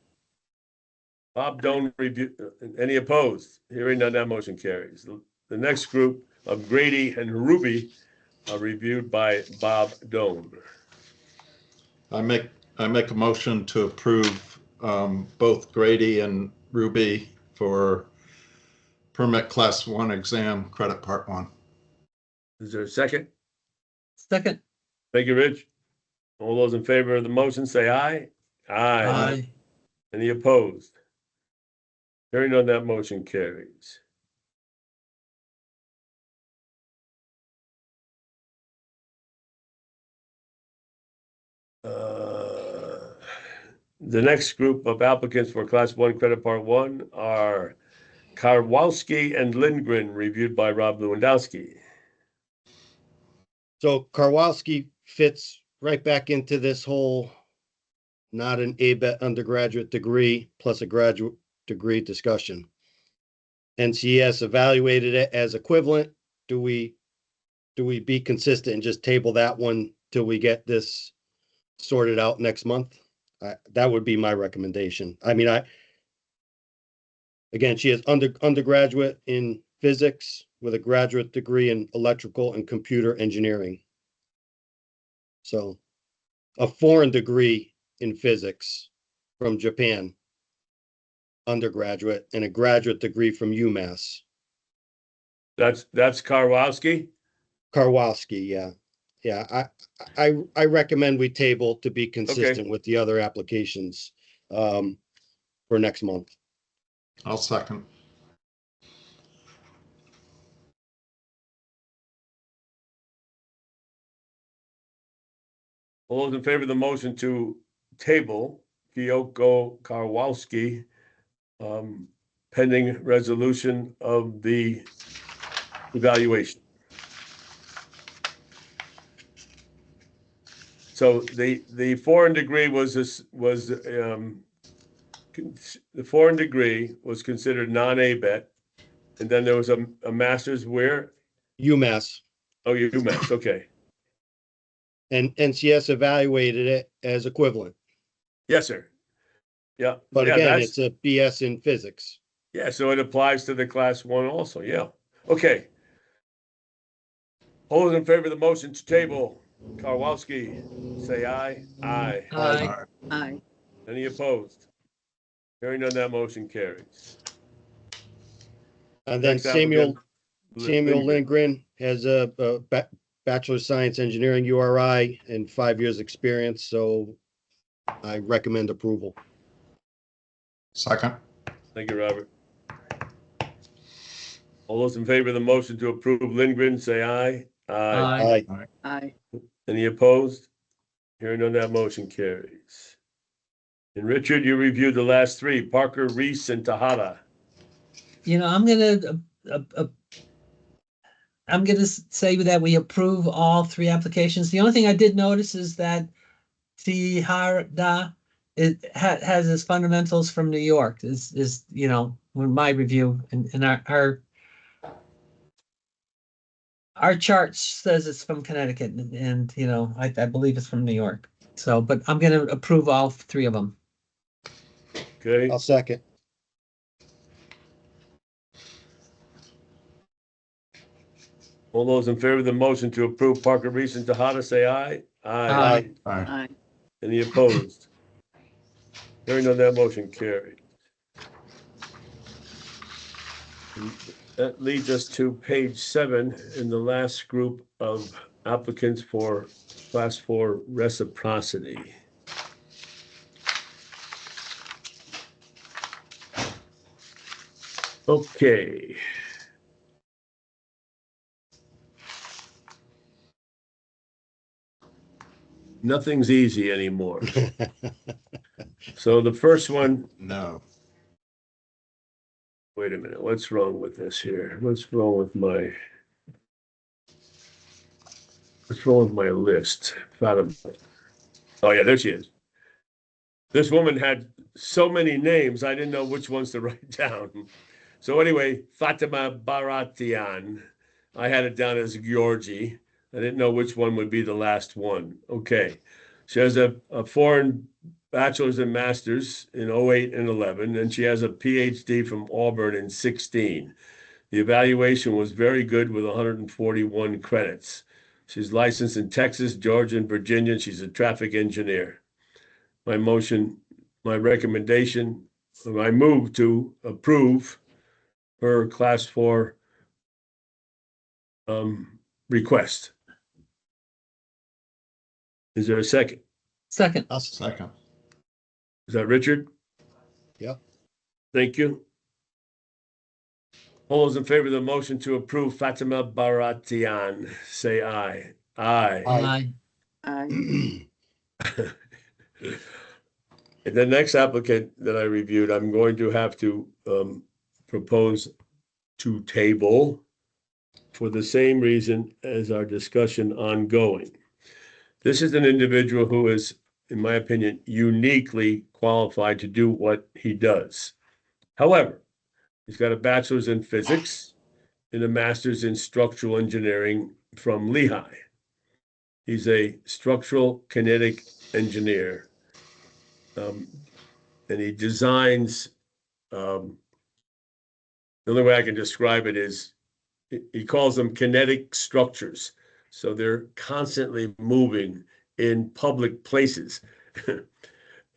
Bob, don't review, any opposed? Hearing none, that motion carries. The next group of Grady and Ruby are reviewed by Bob Doan. I make a motion to approve both Grady and Ruby for permit class 1 exam credit part 1. Is there a second? Second. Thank you, Rich. All those in favor of the motion, say aye. Aye. Any opposed? Hearing none, that motion carries. The next group of applicants for Class 1 Credit Part 1 are Karwowski and Lindgren, reviewed by Rob Lewandowski. So Karwowski fits right back into this whole not an ABET undergraduate degree plus a graduate degree discussion. NCS evaluated it as equivalent. Do we be consistent and just table that one till we get this sorted out next month? That would be my recommendation. I mean, again, she has undergraduate in physics with a graduate degree in electrical and computer engineering. So a foreign degree in physics from Japan, undergraduate, and a graduate degree from UMass. That's Karwowski? Karwowski, yeah. Yeah, I recommend we table to be consistent with the other applications for next month. I'll second. All those in favor of the motion to table Kyoko Karwowski, pending resolution of the evaluation. So the foreign degree the foreign degree was considered non-ABET, and then there was a master's where? UMass. Oh, UMass, okay. And NCS evaluated it as equivalent. Yes, sir. Yeah. But yeah, again, it's a BS in physics. Yeah, so it applies to the Class 1 also, yeah. Okay. All those in favor of the motion to table Karwowski, say aye. Aye. Aye. Aye. Any opposed? Hearing none, that motion carries. And then Next Samuel applicant, Lindgren has a Bachelor of Science Engineering URI and 5 years experience, so I recommend approval. Second. Thank you, Robert. All those in favor of the motion to approve Lindgren, say aye. Aye. Aye. Any opposed? Hearing none, that motion carries. And Richard, you reviewed the last three, Parker, Reese, and Tahada. You know, I'm gonna say that we approve all three applications. The only thing I did notice is that Tahada has its fundamentals from New York. Is you know, in my review, and our chart says it's from Connecticut, and you know, I believe it's from New York. So, but I'm gonna approve all three of them. Okay, I'll second. all those in favor of the motion to approve Parker, Reese, and Tahada, say aye. Aye. Aye. Aye. Any opposed? Hearing none, that motion carried. And that leads us to page 7 in the last group of applicants for Class 4 reciprocity. Okay. Nothing's easy anymore. So the first one, No. wait a minute, what's wrong with this here? What's wrong with my list? Oh yeah, there she is. This woman had so many names, I didn't know which ones to write down. So anyway, Fatima Baratian, I had it down as Georgie. I didn't know which one would be the last one. Okay. She has a foreign bachelor's and master's in 08 and 11, and she has a PhD from Auburn in 16. The evaluation was very good with 141 credits. She's licensed in Texas, Georgia, and Virginia, and she's a traffic engineer. My recommendation, I move to approve her class 4 request. Is there a second? Second. I'll second. Is that Richard? Yep. Thank you. All those in favor of the motion to approve Fatima Baratian, say aye. Aye. Aye. I And the next applicant that I reviewed, I'm going to have to propose to table for the same reason as our discussion ongoing. This is an individual who is, in my opinion, uniquely qualified to do what he does. However, he's got a bachelor's in physics and a master's in structural engineering from Lehigh. He's a structural kinetic engineer. And he designs, the only way I can describe it is he calls them kinetic structures. So they're constantly moving in public places.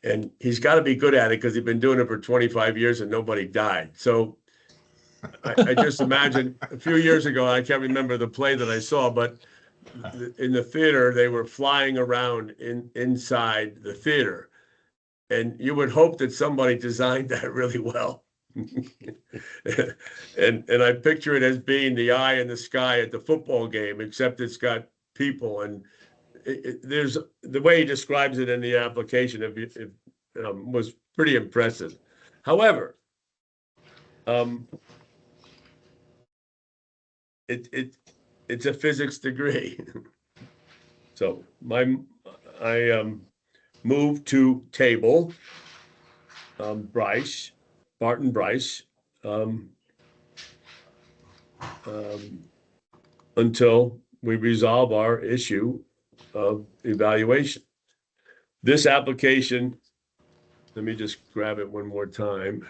And he's got to be good at it because he's been doing it for 25 years and nobody died. So I just imagine a few years ago, I can't remember the play that I saw, but in the theater, they were flying around inside the theater. And you would hope that somebody designed that really well. and I picture it as being the eye in the sky at the football game, except it's got people. And there's the way he describes it in the application was pretty impressive. However, it's a physics degree. So I move to table Barton Bryce until we resolve our issue of evaluation. This application, let me just grab it one more time,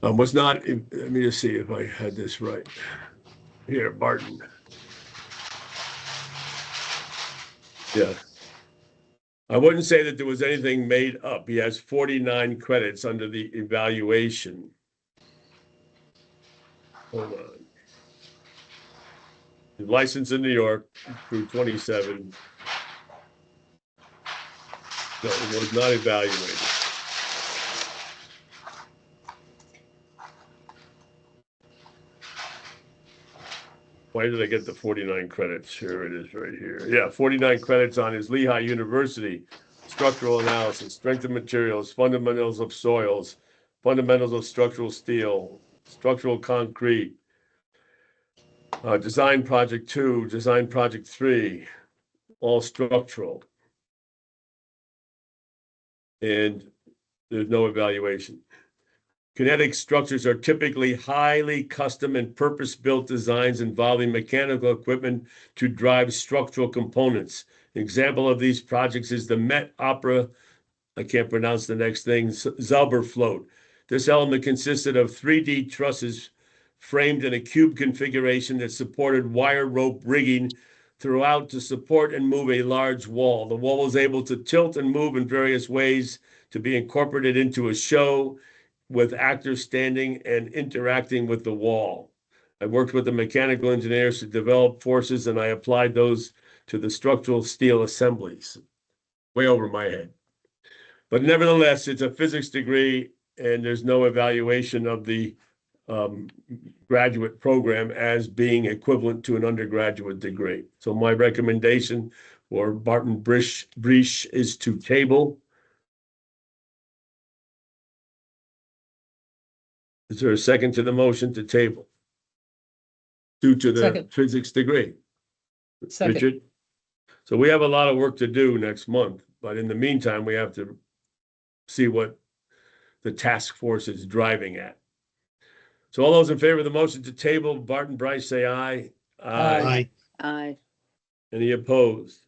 was not, let me just see if I had this right. Here, Barton. Yeah. I wouldn't say that there was anything made up. He has 49 credits under the evaluation. Hold on. He's licensed in New York through 27. No, it was not evaluated. Why did I get the 49 credits? Here it is right here. Yeah, 49 credits on his Lehigh University, structural analysis, strength of materials, fundamentals of soils, fundamentals of structural steel, structural concrete, design project 2, design project 3, all structural. And there's no evaluation. Kinetic structures are typically highly custom and purpose-built designs involving mechanical equipment to drive structural components. An example of these projects is the Met Opera, I can't pronounce the next thing, Zauberfloat. This element consisted of 3D trusses framed in a cube configuration that supported wire rope rigging throughout to support and move a large wall. The wall was able to tilt and move in various ways to be incorporated into a show with actors standing and interacting with the wall. I worked with the mechanical engineers to develop forces, and I applied those to the structural steel assemblies. Way over my head. But nevertheless, it's a physics degree, and there's no evaluation of the graduate program as being equivalent to an undergraduate degree. So my recommendation for Barton Breach is to table. Is there a second to the motion to table? Due to the Second. physics degree? Second. Richard? So we have a lot of work to do next month, but in the meantime, we have to see what the task force is driving at. So all those in favor of the motion to table, Barton Bryce, say aye. Aye. Aye. Any opposed?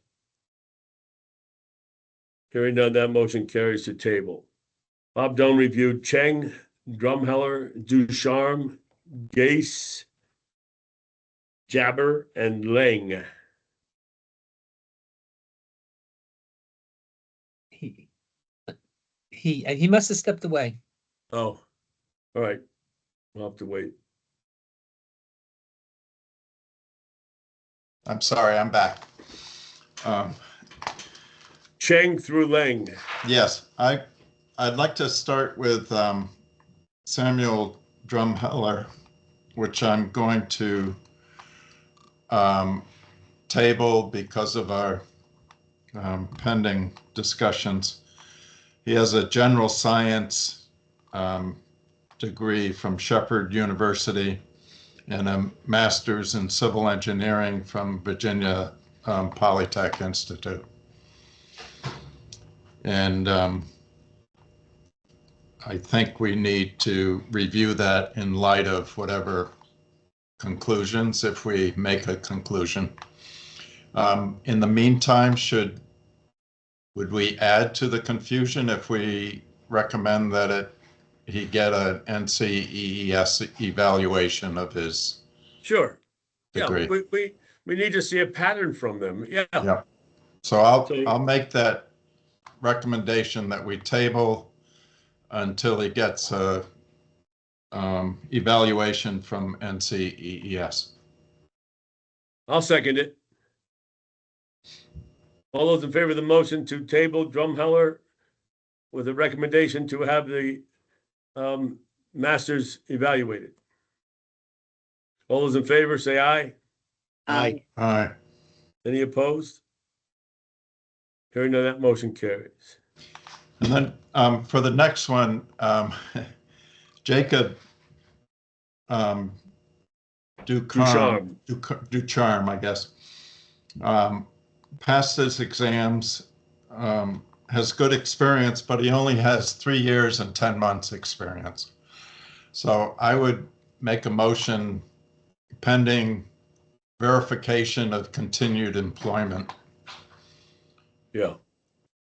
Hearing none, that motion carries to table. Bob Doan reviewed Cheng, Drumheller, Ducharme, Gase, Jabber, and Lang. He must have stepped away. Oh, all right. We'll have to wait. I'm sorry, I'm back. Cheng through Lang. Yes, I'd like to start with Samuel Drumheller, which I'm going to table because of our pending discussions. He has a general science degree from Shepherd University and a master's in civil engineering from Virginia Polytech Institute. And I think we need to review that in light of whatever conclusions, if we make a conclusion. In the meantime, would we add to the confusion if we recommend that he get an NCEES evaluation of his Sure. degree? Yeah, we need to see a pattern from them. Yeah. Yeah. So I'll make that recommendation that we table until he gets a evaluation from NCEES. I'll second it. All those in favor of the motion to table Drumheller with a recommendation to have the masters evaluated. All those in favor, say aye. Aye. All right. Any opposed? Hearing none, that motion carries. And then for the next one, Jacob Ducharme, I guess, passed his exams, has good experience, but he only has 3 years and 10 months experience. So I would make a motion pending verification of continued employment Yeah.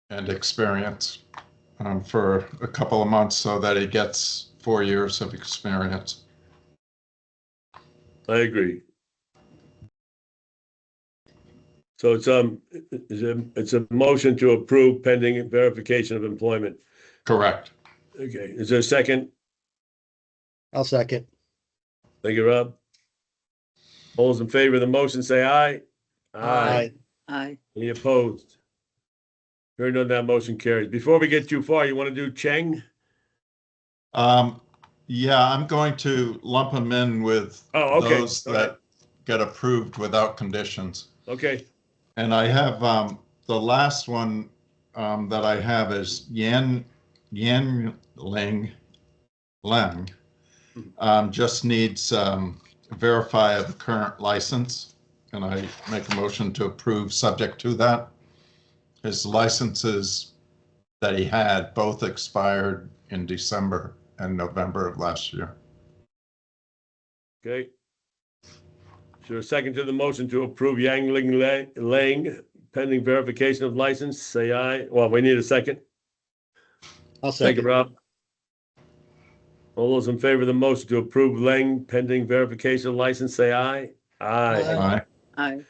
and experience for a couple of months so that he gets 4 years of experience. I agree. So it's a motion to approve pending verification of employment. Correct. Okay, is there a second? I'll second. Thank you, Rob. All those in favor of the motion, say aye. Aye. Aye. Any opposed? Hearing none, that motion carries. Before we get too far, you want to do Cheng? Yeah, I'm going to lump them in with Oh, okay. those All right. that get approved without conditions. Okay, And I have the last one that I have is Yan Leng. Just needs verify the current license, and I make a motion to approve subject to that. His licenses that he had both expired in December and November of last year. okay. Is there a second to the motion to approve Yang Ling Lang pending verification of license? Say aye. Well, we need a second. I'll Thank you, second. Rob. All those in favor of the motion to approve Lang pending verification of license, say aye. Aye. Aye. Aye.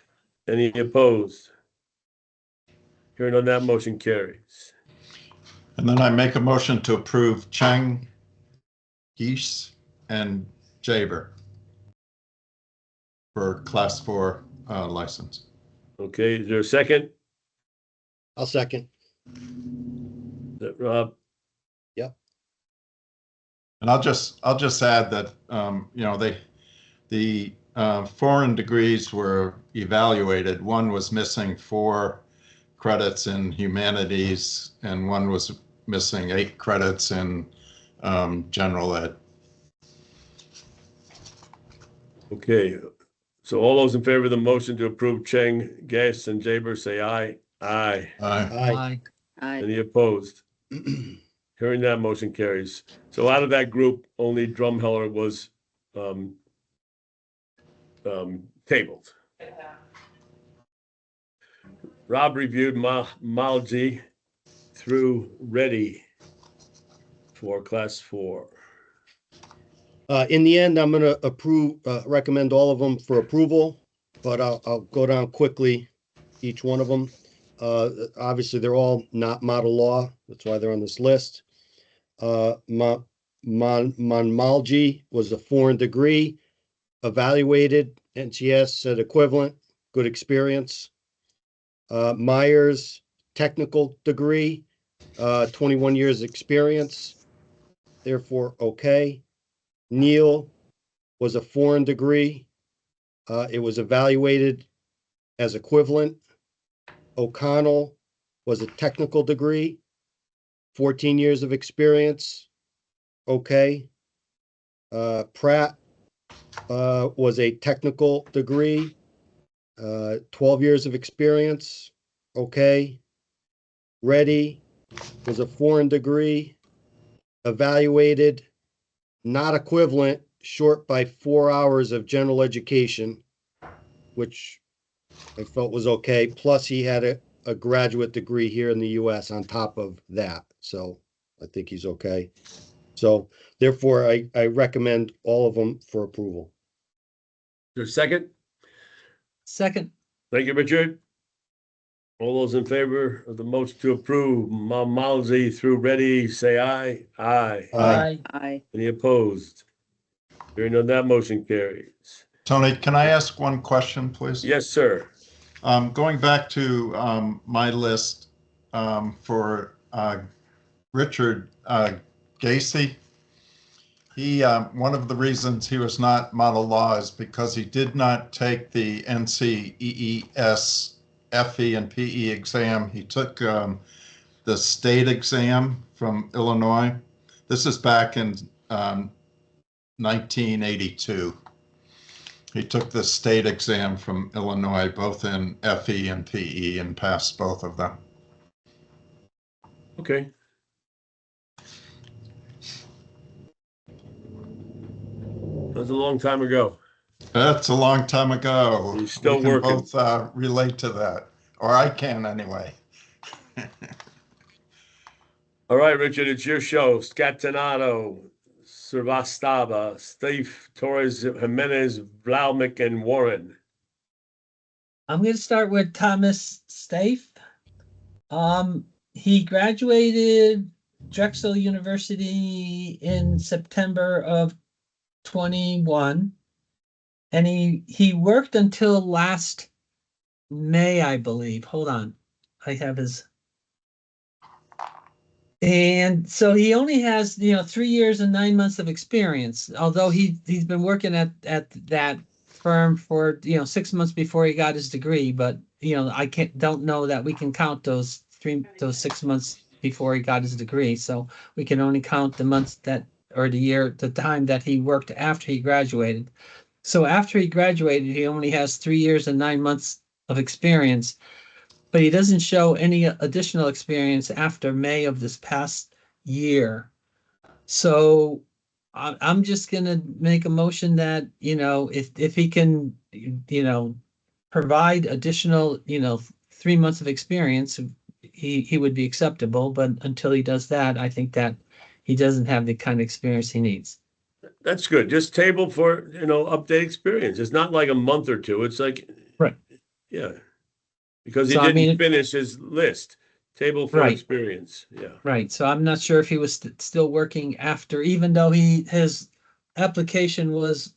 Any opposed? Hearing on that, motion carries. And then I make a motion to approve Cheng, Geese, and Jaber for class 4 license. Okay, is there a second? I'll second. Is that Rob? Yep. And I'll just add that, the foreign degrees were evaluated. One was missing 4 credits in humanities, and one was missing 8 credits in general ed. Okay, so all those in favor of the motion to approve Cheng, Guest, and Jaber, say aye. Aye. Aye. Any opposed? Hearing that, motion carries. So out of that group, only Drumheller was tabled. Rob reviewed Malji through Ready for class 4. In the end, I'm gonna recommend all of them for approval, but I'll go down quickly, each one of them. Obviously, they're all not model law. That's why they're on this list. Manmalji was a foreign degree, evaluated, NCS said equivalent, good experience. Myers, technical degree, 21 years experience, therefore okay. Neal was a foreign degree. It was evaluated as equivalent. O'Connell was a technical degree, 14 years of experience, okay. Pratt was a technical degree, 12 years of experience, okay. Reddy was a foreign degree, evaluated, not equivalent, short by 4 hours of general education, which I felt was okay. Plus, he had a graduate degree here in the US on top of that. So I think he's okay. So therefore, I recommend all of them for approval. There's a second? Second, Thank you, Richard. All those in favor of the motion to approve Malzi through Ready, say aye. Aye. aye. Aye. Any opposed? Hearing none, that motion carries. Tony, can I ask one question, please? Yes, sir. Going back to my list for Richard Gacy, one of the reasons he was not model law is because he did not take the NCEES FE and PE exam. He took the state exam from Illinois. This is back in 1982. He took the state exam from Illinois, both in FE and PE, and passed both of them. Okay. That was a long time ago. That's a long time ago. He's still We can working. both relate to that, or I can anyway. All right, Richard, it's your show. Scatanato, Servastava, Steve, Torres, Jimenez, Vlaumic, and Warren. I'm going to start with Thomas Staife. He graduated Drexel University in September of 21, and he worked until last May, I believe. Hold on, I have his. And so he only has 3 years and 9 months of experience, although he's been working at that firm for 6 months before he got his degree. But I don't know that we can count those 6 months before he got his degree. So we can only count the months the time that he worked after he graduated. So after he graduated, he only has 3 years and 9 months of experience, but he doesn't show any additional experience after May of this past year. So I'm just gonna make a motion that, if he can, provide additional, 3 months of experience, he would be acceptable. But until he does that, I think that he doesn't have the kind of experience he needs. That's good. Just table for, update experience. It's not like a month or two. It's like, Right. Yeah. Because he So, I didn't mean, finish his list. Table for Right. experience. Yeah. Right. So I'm not sure if he was still working after, even though his application was,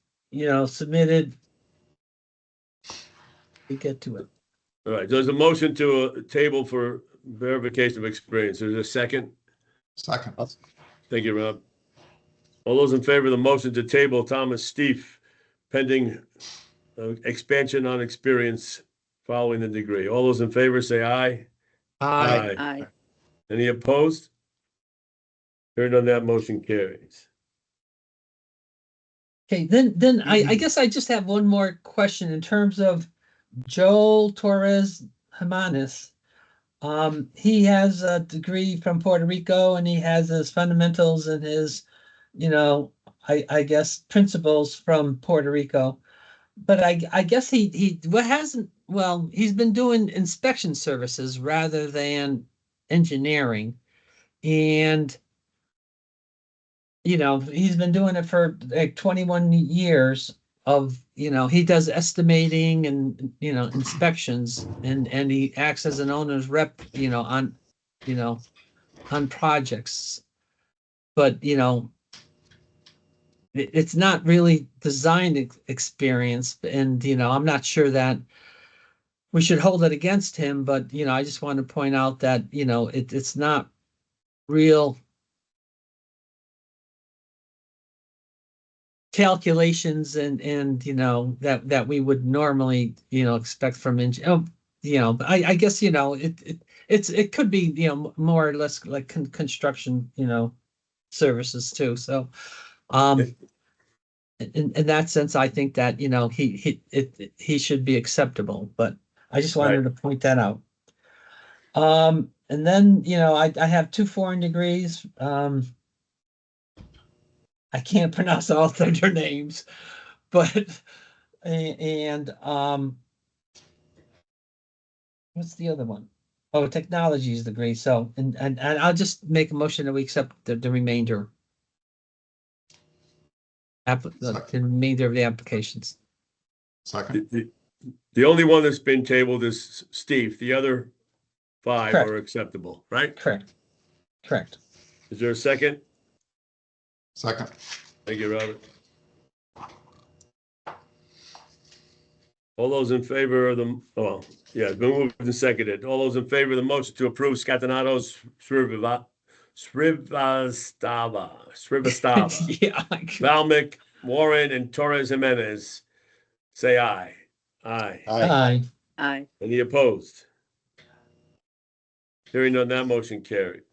submitted. We get to it. All right. There's a motion to a table for verification of experience. There's a second. Second. Thank you, Rob. All those in favor of the motion to table Thomas Steve pending expansion on experience following the degree. All those in favor say aye. Aye. Aye. Any opposed? Hearing none, that motion carries. Okay, then I guess I just have one more question in terms of Joel Torres Jimenez. He has a degree from Puerto Rico and he has his fundamentals and his, I guess principles from Puerto Rico. But I guess he's been doing inspection services rather than engineering. And he's been doing it for like 21 years of, he does estimating and, inspections and he acts as an owner's rep, on projects. But, it's not really design experience. And, I'm not sure that we should hold it against him, but, I just want to point out that, it's not real calculations and that we would normally expect from I guess it could be more or less like construction services too. So in that sense I think that he should be acceptable, but I just wanted to point that out. And then I have 2 foreign degrees. I can't pronounce all their names, but what's the other one? Oh, technology is degree. So and I'll just make a motion that we accept the remainder. The remainder of the applications. Second. The only one that's been tabled is Steve. The other 5 Correct. are acceptable, right? Correct. Is there a second? Second. Thank you, Robert. All those in favor of the, it's been moved and seconded. All those in favor of the motion to approve Scatenato's Srivastava, Yeah. Valmic, Warren, and Torres Jimenez, say aye. Aye. Aye. Aye. Any opposed? Hearing none, that motion carries.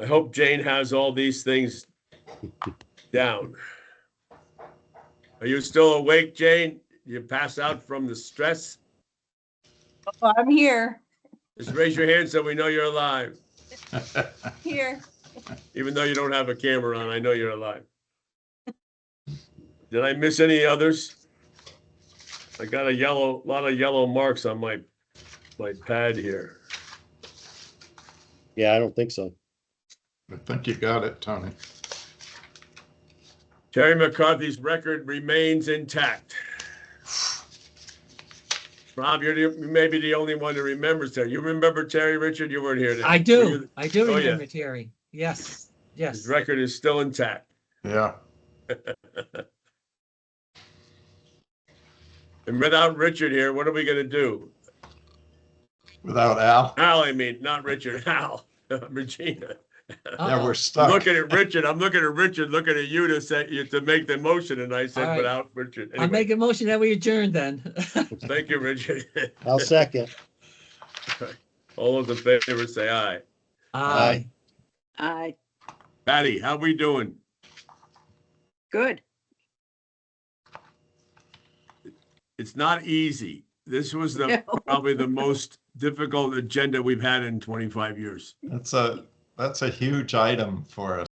I hope Jane has all these things down. Are you still awake, Jane? You pass out from the stress? Oh, I'm here, Just raise your hand so we know you're alive. here. Even though you don't have a camera on, I know you're alive. Did I miss any others? I got a lot of yellow marks on my pad here. Yeah, I don't think so. I think you got it, Tony. Terry McCarthy's record remains intact. Rob, you may be the only one that remembers Terry. You remember Terry, Richard? You weren't here then. I do. Oh, yeah. Remember Terry. Yes. His record is still intact. Yeah. And without Richard here, what are we going to do? Without Al? Al, I mean, not Richard, Al, Regina. Yeah, we're I'm stuck. looking at Richard, looking at you to make the motion, and I said All right. without Richard. I'll Anyway, make a motion that we adjourn then. thank you, Richard. I'll second. All those in favor say aye. Aye. Aye. Patty, how we doing? Good. It's not easy. This was No. probably the most difficult agenda we've had in 25 years. That's a huge item for us.